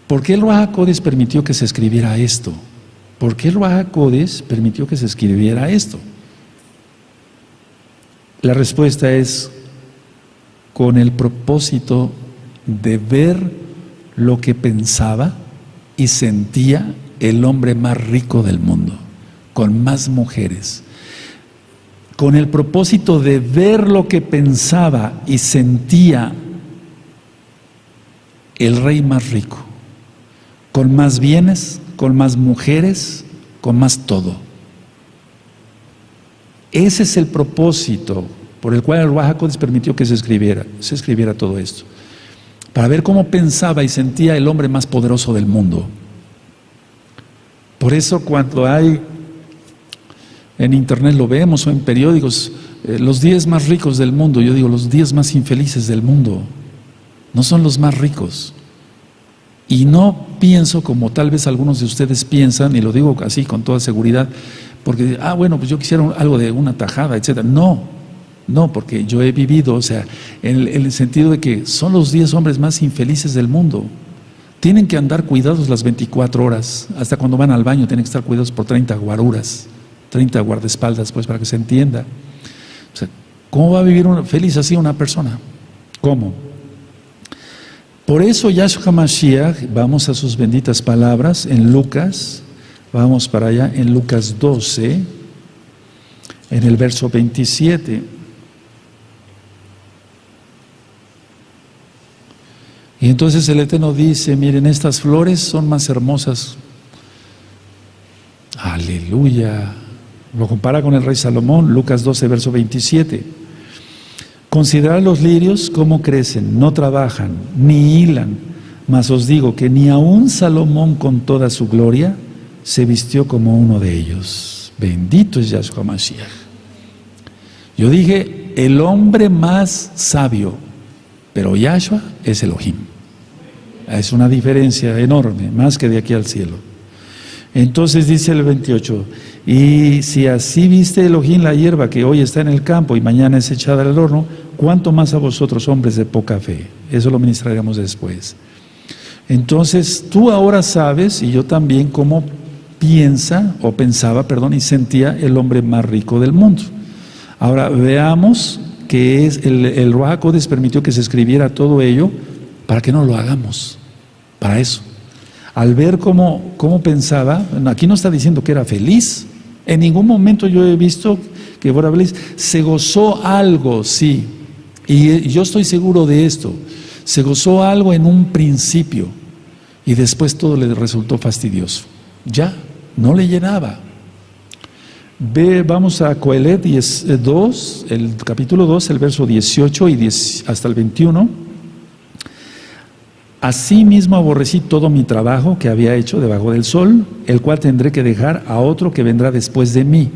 Speaker 1: ¿Por qué el Ruach HaKodesh permitió que se escribiera esto? ¿Por qué el Ruach HaKodesh permitió que se escribiera esto? La respuesta es con el propósito de ver lo que pensaba y sentía el hombre más rico del mundo, con más mujeres, con el propósito de ver lo que pensaba y sentía el rey más rico, con más bienes, con más mujeres, con más todo. Ese es el propósito por el cual el Ruach HaKodesh permitió que se escribiera todo esto, para ver cómo pensaba y sentía el hombre más poderoso del mundo. Por eso cuando hay en internet, lo vemos, o en periódicos, los 10 más ricos del mundo, yo digo, los 10 más infelices del mundo, no son los más ricos. Y no pienso como tal vez algunos de ustedes piensan, y lo digo así con toda seguridad, porque, bueno, pues yo quisiera algo de una tajada, etcétera. No, porque yo he vivido, o sea, en el sentido de que son los 10 hombres más infelices del mundo. Tienen que andar cuidados las 24 horas, hasta cuando van al baño tienen que estar cuidados por 30 guaruras, 30 guardaespaldas, pues, para que se entienda. O sea, ¿cómo va a vivir feliz así una persona? ¿Cómo? Por eso Yahshua HaMashiach, vamos a sus benditas palabras en Lucas, vamos para allá, en Lucas 12, en el verso 27. Y entonces el Eterno dice, miren, estas flores son más hermosas. Aleluya. Lo compara con el rey Salomón, Lucas 12, verso 27. Considerad los lirios cómo crecen, no trabajan, ni hilan, mas os digo que ni aun Salomón con toda su gloria se vistió como uno de ellos. Bendito es Yahshua Mashiach. Yo dije, el hombre más sabio, pero Yahshua es Elohim. Es una diferencia enorme, más que de aquí al cielo. Entonces dice el 28, y si así viste Elohim la hierba que hoy está en el campo y mañana es echada al horno, ¿cuánto más a vosotros, hombres de poca fe? Eso lo ministraremos después. Entonces tú ahora sabes, y yo también, cómo pensaba y sentía el hombre más rico del mundo. Ahora veamos que el Ruach HaKodesh permitió que se escribiera todo ello para que no lo hagamos, para eso. Al ver cómo pensaba, aquí no está diciendo que era feliz. En ningún momento yo he visto que fuera feliz. Se gozó algo, sí, y yo estoy seguro de esto. Se gozó algo en un principio y después todo le resultó fastidioso. Ya, no le llenaba. Vamos a Coelet 2, el capítulo 2, el verso 18 y hasta el 21. Asimismo aborrecí todo mi trabajo que había hecho debajo del sol, el cual tendré que dejar a otro que vendrá después de mí.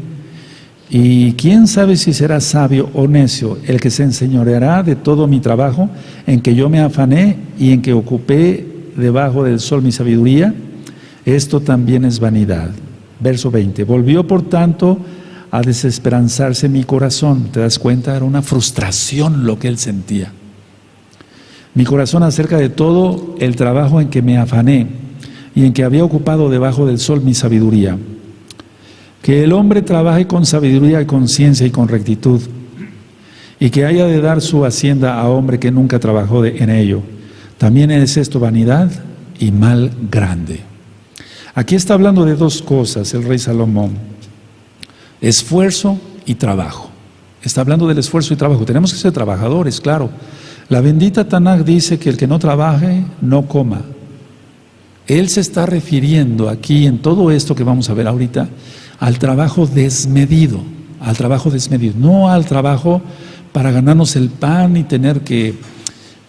Speaker 1: Y quién sabe si será sabio o necio el que se enseñoreará de todo mi trabajo en que yo me afané y en que ocupé debajo del sol mi sabiduría. Esto también es vanidad. Verso 20. Volvió por tanto a desesperanzarse mi corazón. ¿Te das cuenta? Era una frustración lo que él sentía. Mi corazón acerca de todo el trabajo en que me afané y en que había ocupado debajo del sol mi sabiduría. Que el hombre trabaje con sabiduría y con ciencia y con rectitud, y que haya de dar su hacienda a hombre que nunca trabajó en ello. También es esto vanidad y mal grande. Aquí está hablando de dos cosas el rey Salomón: esfuerzo y trabajo. Está hablando del esfuerzo y trabajo. Tenemos que ser trabajadores, claro. La bendita Tanaj dice que el que no trabaje, no coma. Él se está refiriendo aquí en todo esto que vamos a ver ahorita al trabajo desmedido, no al trabajo para ganarnos el pan y tener que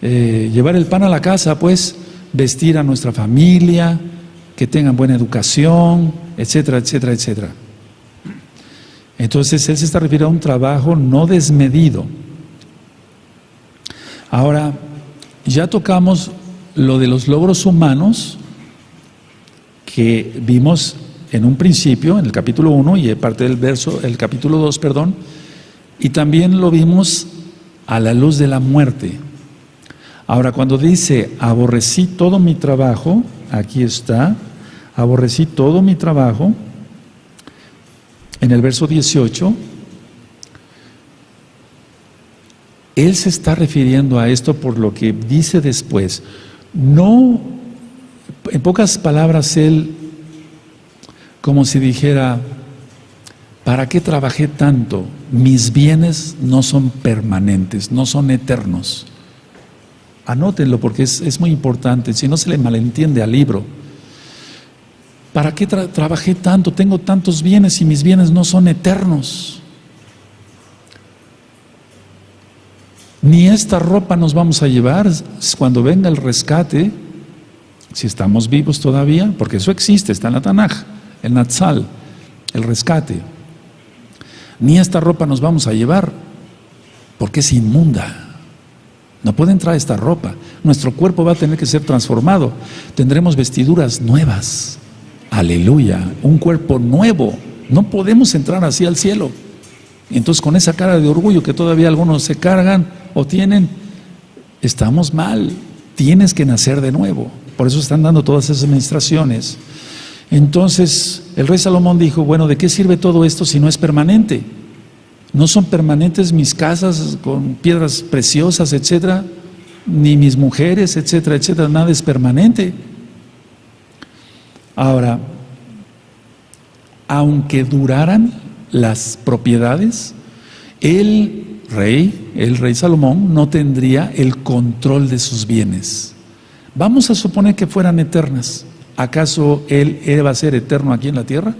Speaker 1: llevar el pan a la casa, pues vestir a nuestra familia, que tengan buena educación, etcétera, etcétera, etcétera. Entonces él se está refiriendo a un trabajo no desmedido. Ahora, ya tocamos lo de los logros humanos que vimos en un principio, en el capítulo 1 y parte del el capítulo 2, perdón, y también lo vimos a la luz de la muerte. Ahora, cuando dice, aborrecí todo mi trabajo, aquí está, aborrecí todo mi trabajo, en el verso 18, él se está refiriendo a esto por lo que dice después. No, en pocas palabras, él como si dijera, ¿para qué trabajé tanto? Mis bienes no son permanentes, no son eternos. Anótenlo porque es muy importante, si no se le malentiende al libro. ¿Para qué trabajé tanto? Tengo tantos bienes y mis bienes no son eternos. Ni esta ropa nos vamos a llevar cuando venga el rescate, si estamos vivos todavía, porque eso existe, está en la Tanaj. El Natsal, el rescate. Ni esta ropa nos vamos a llevar porque es inmunda. No puede entrar esta ropa. Nuestro cuerpo va a tener que ser transformado. Tendremos vestiduras nuevas. Aleluya. Un cuerpo nuevo. No podemos entrar así al cielo. Entonces, con esa cara de orgullo que todavía algunos se cargan o tienen, estamos mal. Tienes que nacer de nuevo. Por eso están dando todas esas administraciones. Entonces el rey Salomón dijo, bueno, ¿de qué sirve todo esto si no es permanente? No son permanentes mis casas con piedras preciosas, etcétera, ni mis mujeres, etcétera, etcétera, nada es permanente. Ahora, aunque duraran las propiedades, el rey Salomón no tendría el control de sus bienes. Vamos a suponer que fueran eternas. ¿Acaso él va a ser eterno aquí en la tierra?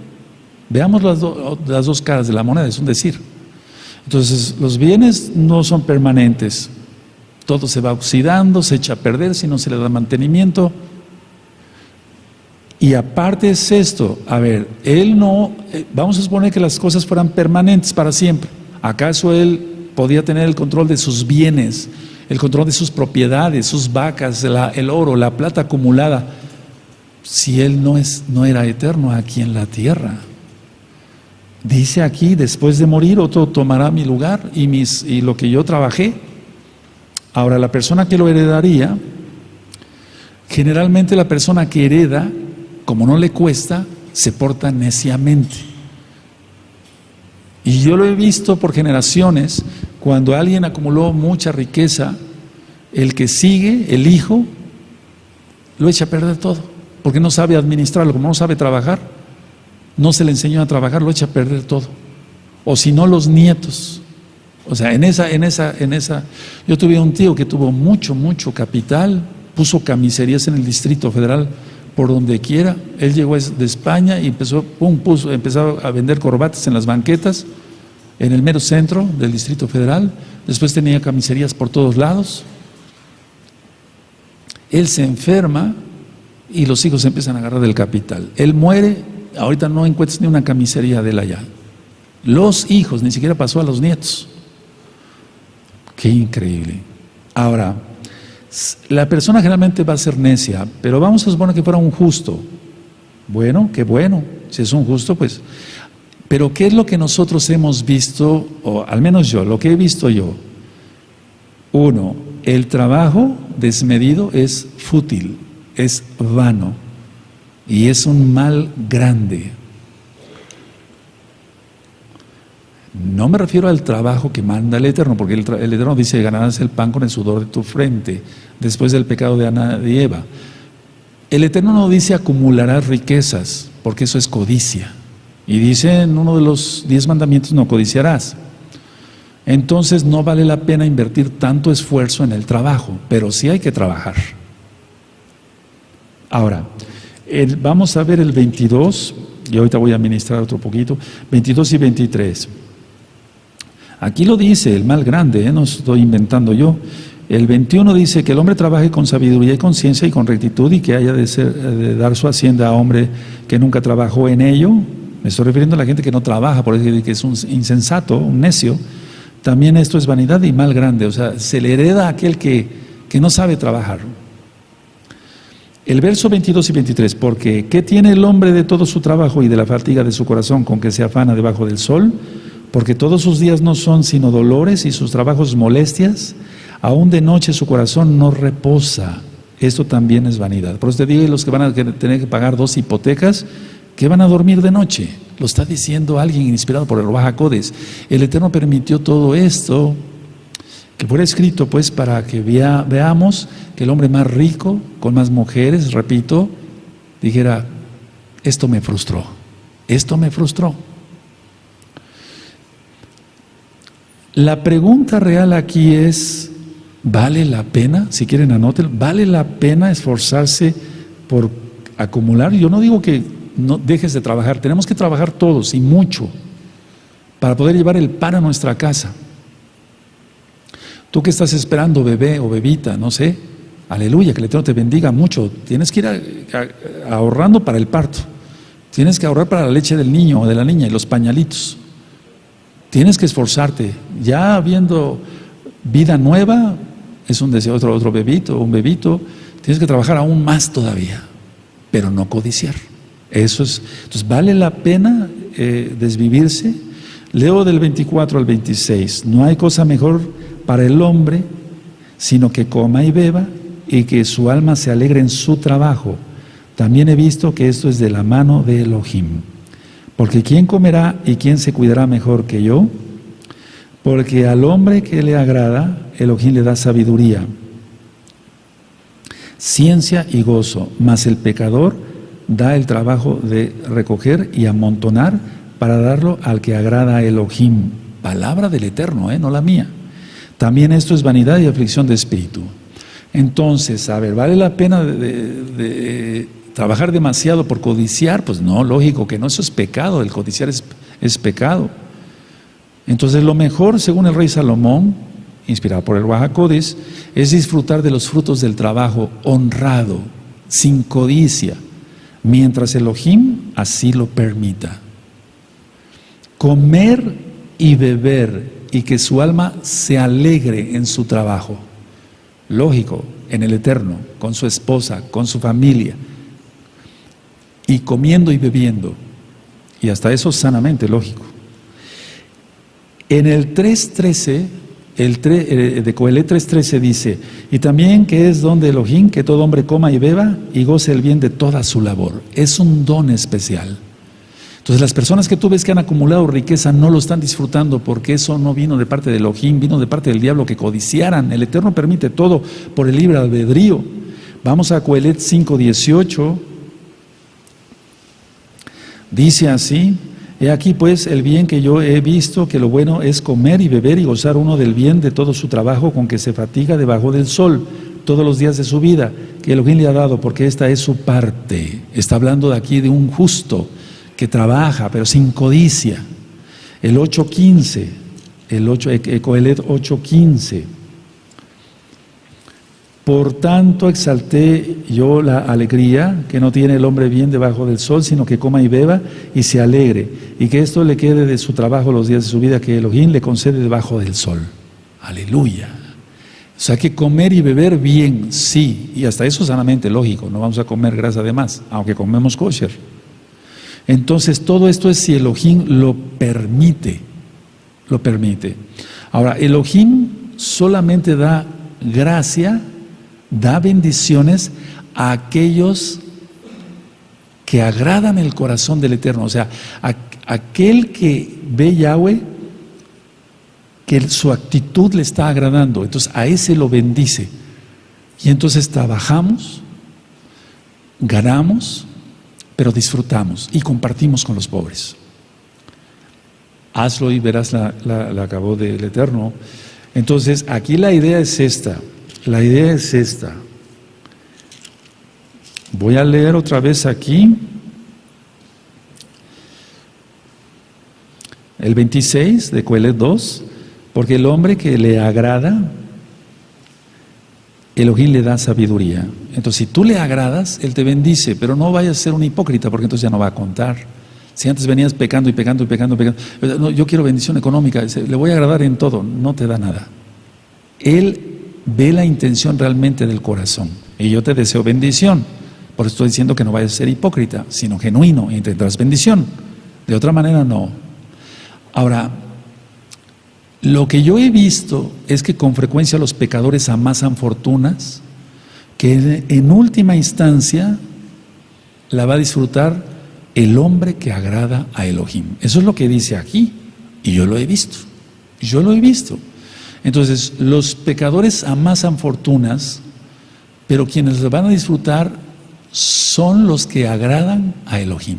Speaker 1: Veamos las dos caras de la moneda, es un decir. Entonces, los bienes no son permanentes. Todo se va oxidando, se echa a perder si no se le da mantenimiento. Y aparte es esto, a ver, él no, vamos a suponer que las cosas fueran permanentes para siempre. ¿Acaso él podía tener el control de sus bienes, el control de sus propiedades, sus vacas, el oro, la plata acumulada, si él no era eterno aquí en la tierra? Dice aquí, después de morir, otro tomará mi lugar y lo que yo trabajé. Ahora, la persona que lo heredaría, generalmente la persona que hereda, como no le cuesta, se porta neciamente. Y yo lo he visto por generaciones, cuando alguien acumuló mucha riqueza, el que sigue, el hijo, lo echa a perder todo, porque no sabe administrarlo, como no sabe trabajar, no se le enseñó a trabajar, lo echa a perder todo. O si no, los nietos. O sea, en esa, yo tuve un tío que tuvo mucho capital, puso camiserías en el Distrito Federal, por donde quiera. Él llegó de España y empezó a vender corbatas en las banquetas, en el mero centro del Distrito Federal. Después tenía camiserías por todos lados. Él se enferma y los hijos empiezan a agarrar del capital. Él muere, ahorita no encuentras ni una camisería de él allá. Los hijos, ni siquiera pasó a los nietos. Qué increíble. Ahora, la persona generalmente va a ser necia, pero vamos a suponer que fuera un justo. Bueno, qué bueno. Si es un justo, pues. Pero ¿qué es lo que nosotros hemos visto, o al menos yo, lo que he visto yo? Uno, el trabajo desmedido es fútil, es vano y es un mal grande. No me refiero al trabajo que manda el Eterno, porque el Eterno dice: ganarás el pan con el sudor de tu frente, después del pecado de Adán y Eva. El Eterno no dice acumularás riquezas, porque eso es codicia. Y dice en uno de los 10 mandamientos: no codiciarás. Entonces no vale la pena invertir tanto esfuerzo en el trabajo, pero sí hay que trabajar. Ahora, vamos a ver el 22, y ahorita voy a ministrar otro poquito, 22 y 23. Aquí lo dice el mal grande, no estoy inventando yo. El 21 dice que el hombre trabaje con sabiduría y conciencia y con rectitud, y que haya de dar su hacienda a hombre que nunca trabajó en ello. Me estoy refiriendo a la gente que no trabaja, por eso que es un insensato, un necio. También esto es vanidad y mal grande, o sea, se le hereda a aquel que no sabe trabajar. El verso 22 y 23, porque ¿qué tiene el hombre de todo su trabajo y de la fatiga de su corazón con que se afana debajo del sol? Porque todos sus días no son sino dolores y sus trabajos molestias. Aún de noche su corazón no reposa. Esto también es vanidad. Por eso te digo, los que van a tener que pagar 2 hipotecas, que van a dormir de noche. Lo está diciendo alguien inspirado por el Ruaj HaKodesh. El Eterno permitió todo esto, que fuera escrito pues para que veamos que el hombre más rico, con más mujeres, repito, dijera: esto me frustró, esto me frustró. La pregunta real aquí es: ¿vale la pena? Si quieren anoten, ¿vale la pena esforzarse por acumular? Yo no digo que no dejes de trabajar, tenemos que trabajar todos y mucho para poder llevar el pan a nuestra casa. Tú que estás esperando bebé o bebita, no sé, aleluya, que el Eterno te bendiga mucho. Tienes que ir ahorrando para el parto, tienes que ahorrar para la leche del niño o de la niña y los pañalitos. Tienes que esforzarte. Ya habiendo vida nueva, es un deseo, otro bebito, un bebito, tienes que trabajar aún más todavía, pero no codiciar. Eso es. Entonces, ¿vale la pena desvivirse? Leo del 24 al 26. No hay cosa mejor para el hombre sino que coma y beba, y que su alma se alegre en su trabajo. También he visto que esto es de la mano de Elohim. Porque ¿quién comerá y quién se cuidará mejor que yo? Porque al hombre que le agrada, Elohim le da sabiduría, ciencia y gozo, mas el pecador da el trabajo de recoger y amontonar para darlo al que agrada a Elohim. Palabra del Eterno, no la mía. También esto es vanidad y aflicción de espíritu. Entonces, a ver, ¿vale la pena de trabajar demasiado por codiciar? Pues no, lógico que no, eso es pecado, el codiciar es pecado. Entonces lo mejor, según el rey Salomón, inspirado por el Ruaj HaKodesh, es disfrutar de los frutos del trabajo honrado, sin codicia, mientras Elohim así lo permita. Comer y beber, y que su alma se alegre en su trabajo. Lógico, en el Eterno, con su esposa, con su familia, y comiendo y bebiendo, y hasta eso sanamente, lógico. En el 3.13, de Coelet 3.13 dice: y también que es don de Elohim que todo hombre coma y beba y goce el bien de toda su labor. Es un don especial. Entonces las personas que tú ves que han acumulado riqueza no lo están disfrutando, porque eso no vino de parte de Elohim, vino de parte del diablo, que codiciaran. El Eterno permite todo por el libre albedrío. Vamos a Coelet 5.18. Dice así: he aquí pues el bien que yo he visto, que lo bueno es comer y beber y gozar uno del bien de todo su trabajo con que se fatiga debajo del sol todos los días de su vida, que Elohim le ha dado, porque esta es su parte. Está hablando de aquí de un justo que trabaja, pero sin codicia. El 8.15, Coelet 8.15. Por tanto exalté yo la alegría que no tiene el hombre bien debajo del sol, sino que coma y beba y se alegre, y que esto le quede de su trabajo los días de su vida que Elohim le concede debajo del sol. Aleluya. O sea que comer y beber bien, sí, y hasta eso sanamente, lógico, no vamos a comer grasa de más, aunque comemos kosher. Entonces todo esto es si Elohim lo permite, lo permite. Ahora, Elohim solamente da gracia, da bendiciones a aquellos que agradan el corazón del Eterno. O sea, aquel que ve Yahweh, que su actitud le está agradando, entonces a ese lo bendice. Y entonces trabajamos, ganamos, pero disfrutamos y compartimos con los pobres. Hazlo y verás la acabó del Eterno. Entonces, aquí la idea es esta. La idea es esta. Voy a leer otra vez aquí. El 26 de Coelet 2. Porque el hombre que le agrada, Elohim le da sabiduría. Entonces, si tú le agradas, Él te bendice, pero no vayas a ser un hipócrita, porque entonces ya no va a contar. Si antes venías pecando y pecando y pecando, no, yo quiero bendición económica, le voy a agradar en todo, no te da nada. Él ve la intención realmente del corazón. Y yo te deseo bendición. Por eso estoy diciendo que no vayas a ser hipócrita, sino genuino, y tendrás bendición. De otra manera, no. Ahora, lo que yo he visto es que con frecuencia los pecadores amasan fortunas que en última instancia la va a disfrutar el hombre que agrada a Elohim. Eso es lo que dice aquí, y yo lo he visto. Yo lo he visto. Entonces, los pecadores amasan fortunas, pero quienes lo van a disfrutar son los que agradan a Elohim.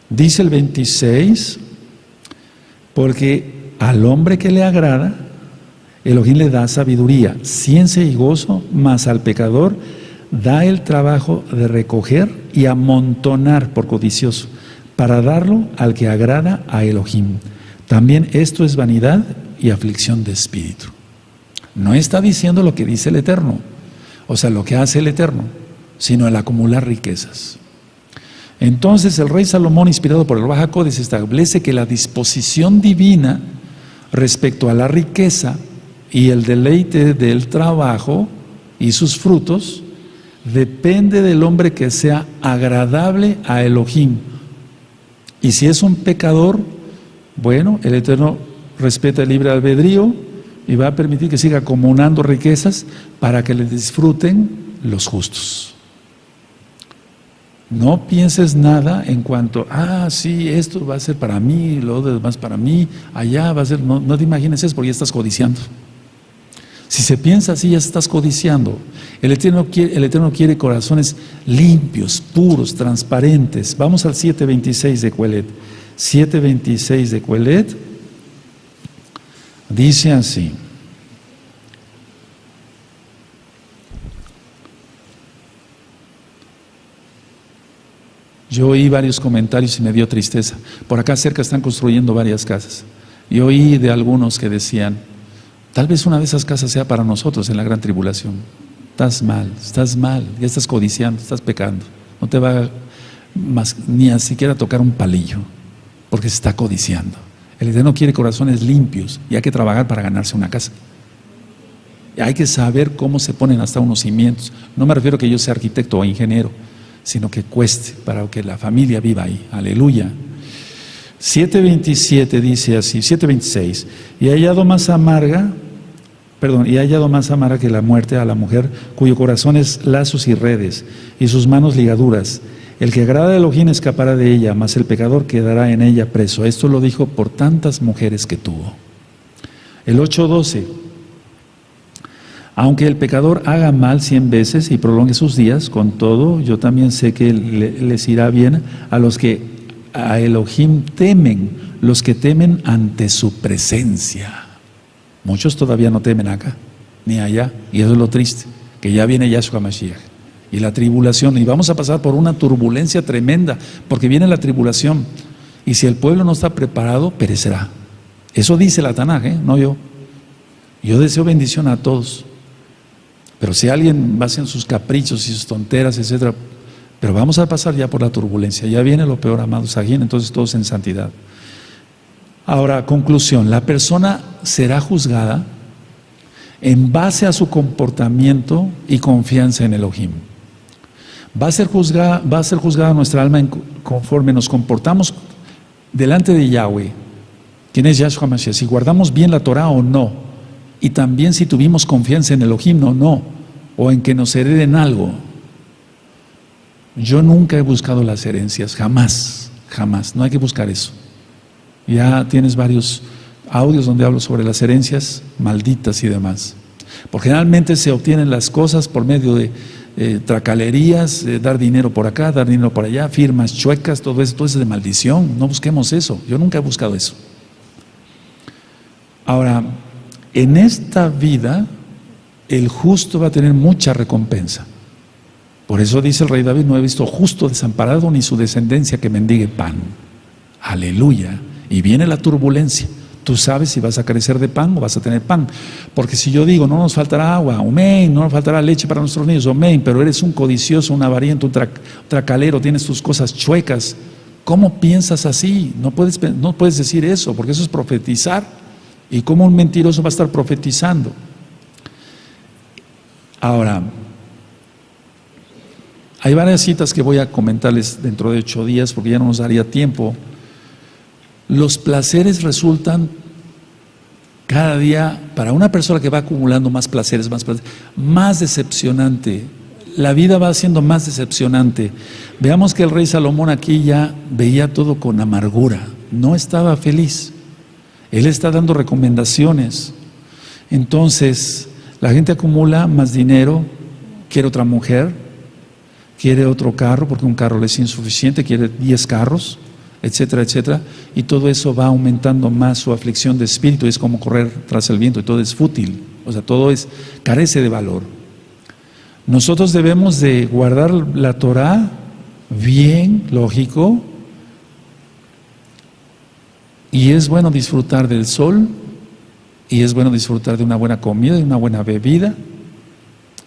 Speaker 1: Dice el 26, porque al hombre que le agrada, Elohim le da sabiduría, ciencia y gozo, mas al pecador da el trabajo de recoger y amontonar por codicioso, para darlo al que agrada a Elohim. También esto es vanidad y aflicción de espíritu. No está diciendo lo que dice el Eterno, o sea, lo que hace el Eterno, sino el acumular riquezas. Entonces el rey Salomón, inspirado por el Ruach HaKodesh, establece que la disposición divina respecto a la riqueza y el deleite del trabajo y sus frutos depende del hombre que sea agradable a Elohim. Y si es un pecador, bueno, el Eterno respeta el libre albedrío y va a permitir que siga acumulando riquezas para que le disfruten los justos. No pienses nada en cuanto, sí, esto va a ser para mí, lo demás para mí, allá va a ser, no te imagines eso porque ya estás codiciando. Si se piensa así, ya estás codiciando. El Eterno quiere corazones limpios, puros, transparentes. Vamos al 7.26 de Coelet. 7.26 de Coelet dice así. Yo oí varios comentarios y me dio tristeza. Por acá cerca están construyendo varias casas. Y oí de algunos que decían, tal vez una de esas casas sea para nosotros en la gran tribulación. Estás mal, ya estás codiciando, estás pecando. No te va más, ni a siquiera tocar un palillo, porque se está codiciando. El Eterno quiere corazones limpios y hay que trabajar para ganarse una casa. Y hay que saber cómo se ponen hasta unos cimientos. No me refiero a que yo sea arquitecto o ingeniero, sino que cueste para que la familia viva ahí. Aleluya. 7.27 dice así, 7.26, y ha hallado más amarga que la muerte a la mujer cuyo corazón es lazos y redes y sus manos ligaduras. El que agrada a Elohim escapará de ella, mas el pecador quedará en ella preso. Esto lo dijo por tantas mujeres que tuvo. El 8.12, aunque el pecador haga mal 100 veces y prolongue sus días, con todo yo también sé que les irá bien a los que a Elohim temen, los que temen ante su presencia. Muchos todavía no temen acá, ni allá, y eso es lo triste, que ya viene Yahshua Mashiach, y la tribulación, y vamos a pasar por una turbulencia tremenda, porque viene la tribulación, y si el pueblo no está preparado, perecerá. Eso dice la Tanaj, no yo. Yo deseo bendición a todos, Pero si alguien va haciendo sus caprichos y sus tonteras, etcétera, pero vamos a pasar ya por la turbulencia, ya viene lo peor, amados aquí, entonces todos en santidad. Ahora, conclusión, la persona será juzgada en base a su comportamiento y confianza en Elohim. Va a ser juzgada nuestra alma conforme nos comportamos delante de Yahweh, quien es Yahshua Mashiach, si guardamos bien la Torah o no, y también si tuvimos confianza en Elohim o no, o en que nos hereden algo. Yo nunca he buscado las herencias, jamás, no hay que buscar eso. Ya tienes varios audios donde hablo sobre las herencias malditas y demás. Porque generalmente se obtienen las cosas por medio de tracalerías, dar dinero por acá, dar dinero por allá, firmas chuecas, todo eso es de maldición. No busquemos eso, yo nunca he buscado eso. Ahora, en esta vida, el justo va a tener mucha recompensa. Por eso dice el rey David, no he visto justo desamparado ni su descendencia que mendigue pan. Aleluya. Y viene la turbulencia. Tú sabes si vas a carecer de pan o vas a tener pan. Porque si yo digo, no nos faltará agua, amén, no nos faltará leche para nuestros niños, amén, pero eres un codicioso, un avariento, un tracalero, tienes tus cosas chuecas, ¿cómo piensas así? No puedes decir eso, porque eso es profetizar. ¿Y cómo un mentiroso va a estar profetizando? Ahora, hay varias citas que voy a comentarles dentro de 8 días, porque ya no nos daría tiempo. Los placeres resultan cada día, para una persona que va acumulando más placeres, más decepcionante. La vida va siendo más decepcionante. Veamos que el rey Salomón aquí ya veía todo con amargura, no estaba feliz. Él está dando recomendaciones. Entonces, la gente acumula más dinero, quiere otra mujer, quiere otro carro, porque un carro le es insuficiente, quiere 10 carros, etcétera, etcétera, y todo eso va aumentando más su aflicción de espíritu, es como correr tras el viento, y todo es fútil, o sea, todo carece de valor. Nosotros debemos de guardar la Torah bien, lógico, y es bueno disfrutar del sol, y es bueno disfrutar de una buena comida, de una buena bebida,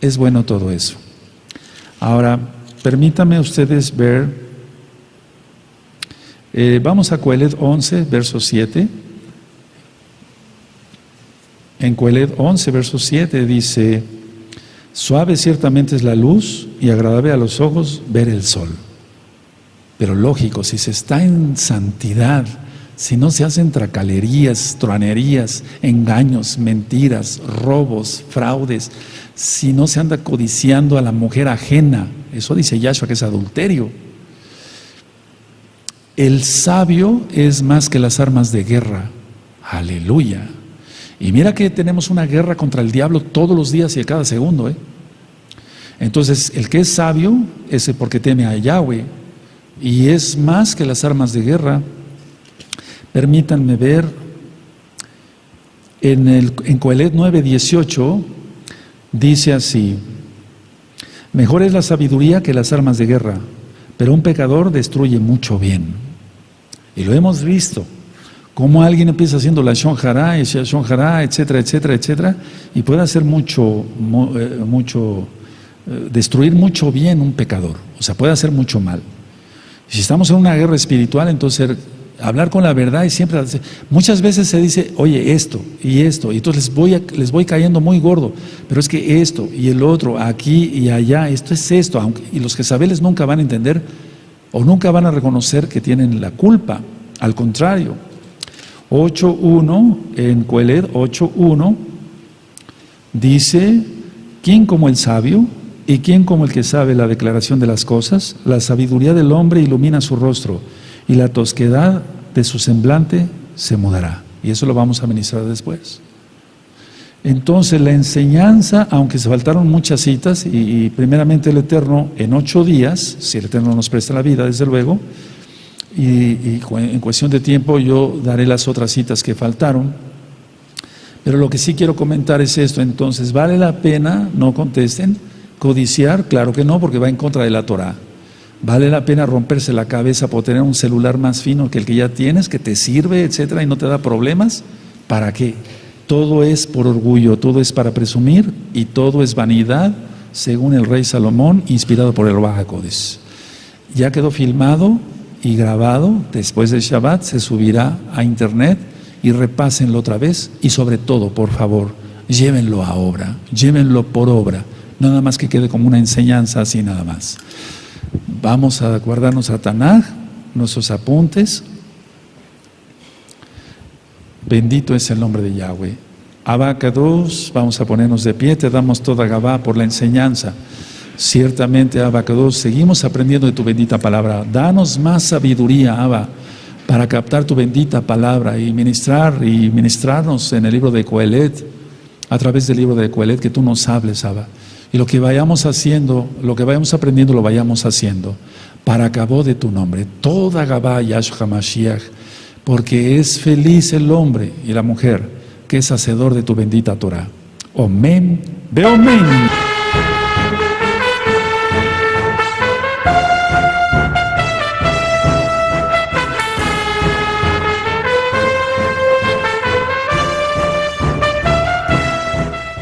Speaker 1: es bueno todo eso. Ahora, permítanme ustedes ver. Vamos a Coelet 11, verso 7. En Coelet 11, verso 7 dice: suave ciertamente es la luz y agradable a los ojos ver el sol. Pero lógico, si se está en santidad, si no se hacen tracalerías, truanerías, engaños, mentiras, robos, fraudes, si no se anda codiciando a la mujer ajena, eso dice Yahshua que es adulterio. El sabio es más que las armas de guerra. Aleluya. Y mira que tenemos una guerra contra el diablo todos los días y a cada segundo. Entonces, el que es sabio es porque teme a Yahweh. Y es más que las armas de guerra. Permítanme ver. En Coelet 9:18 dice así: mejor es la sabiduría que las armas de guerra, pero un pecador destruye mucho bien. Y lo hemos visto, cómo alguien empieza haciendo la Shon Hará, etcétera, etcétera, etcétera, y puede hacer destruir mucho bien un pecador, o sea, puede hacer mucho mal. Si estamos en una guerra espiritual, entonces hablar con la verdad y siempre, muchas veces se dice, oye, esto, y entonces les voy cayendo muy gordo, pero es que esto y el otro, aquí y allá, esto es esto, y los Jezabeles nunca van a entender o nunca van a reconocer que tienen la culpa. Al contrario, 8.1, en Coelet 8.1 dice: ¿quién como el sabio y quién como el que sabe la declaración de las cosas? La sabiduría del hombre ilumina su rostro y la tosquedad de su semblante se mudará. Y eso lo vamos a ministrar después. Entonces la enseñanza, aunque se faltaron muchas citas, y primeramente el Eterno en 8 días, si el Eterno nos presta la vida, desde luego, y en cuestión de tiempo yo daré las otras citas que faltaron, pero lo que sí quiero comentar es esto. Entonces, ¿vale la pena? No contesten. ¿Codiciar? Claro que no, porque va en contra de la Torah. ¿Vale la pena romperse la cabeza por tener un celular más fino que el que ya tienes, que te sirve, etcétera, y no te da problemas? ¿Para qué? Todo es por orgullo, todo es para presumir y todo es vanidad, según el rey Salomón, inspirado por el Ruach HaKodesh. Ya quedó filmado y grabado, después del Shabbat se subirá a internet y repásenlo otra vez y sobre todo, por favor, llévenlo a obra, llévenlo por obra, nada más que quede como una enseñanza así nada más. Vamos a guardarnos a Tanaj, nuestros apuntes. Bendito es el nombre de Yahweh. Abba Kadosh, vamos a ponernos de pie, te damos toda Gabá por la enseñanza. Ciertamente, Abba Kadosh, seguimos aprendiendo de tu bendita palabra. Danos más sabiduría, Abba, para captar tu bendita palabra y ministrarnos en el libro de Coelet, a través del libro de Coelet, que tú nos hables, Abba. Y lo que vayamos haciendo, lo que vayamos aprendiendo, lo vayamos haciendo para cabo de tu nombre. Toda Gabá Yahshua Mashiach, porque es feliz el hombre y la mujer que es hacedor de tu bendita Torah. Omen, ve omen.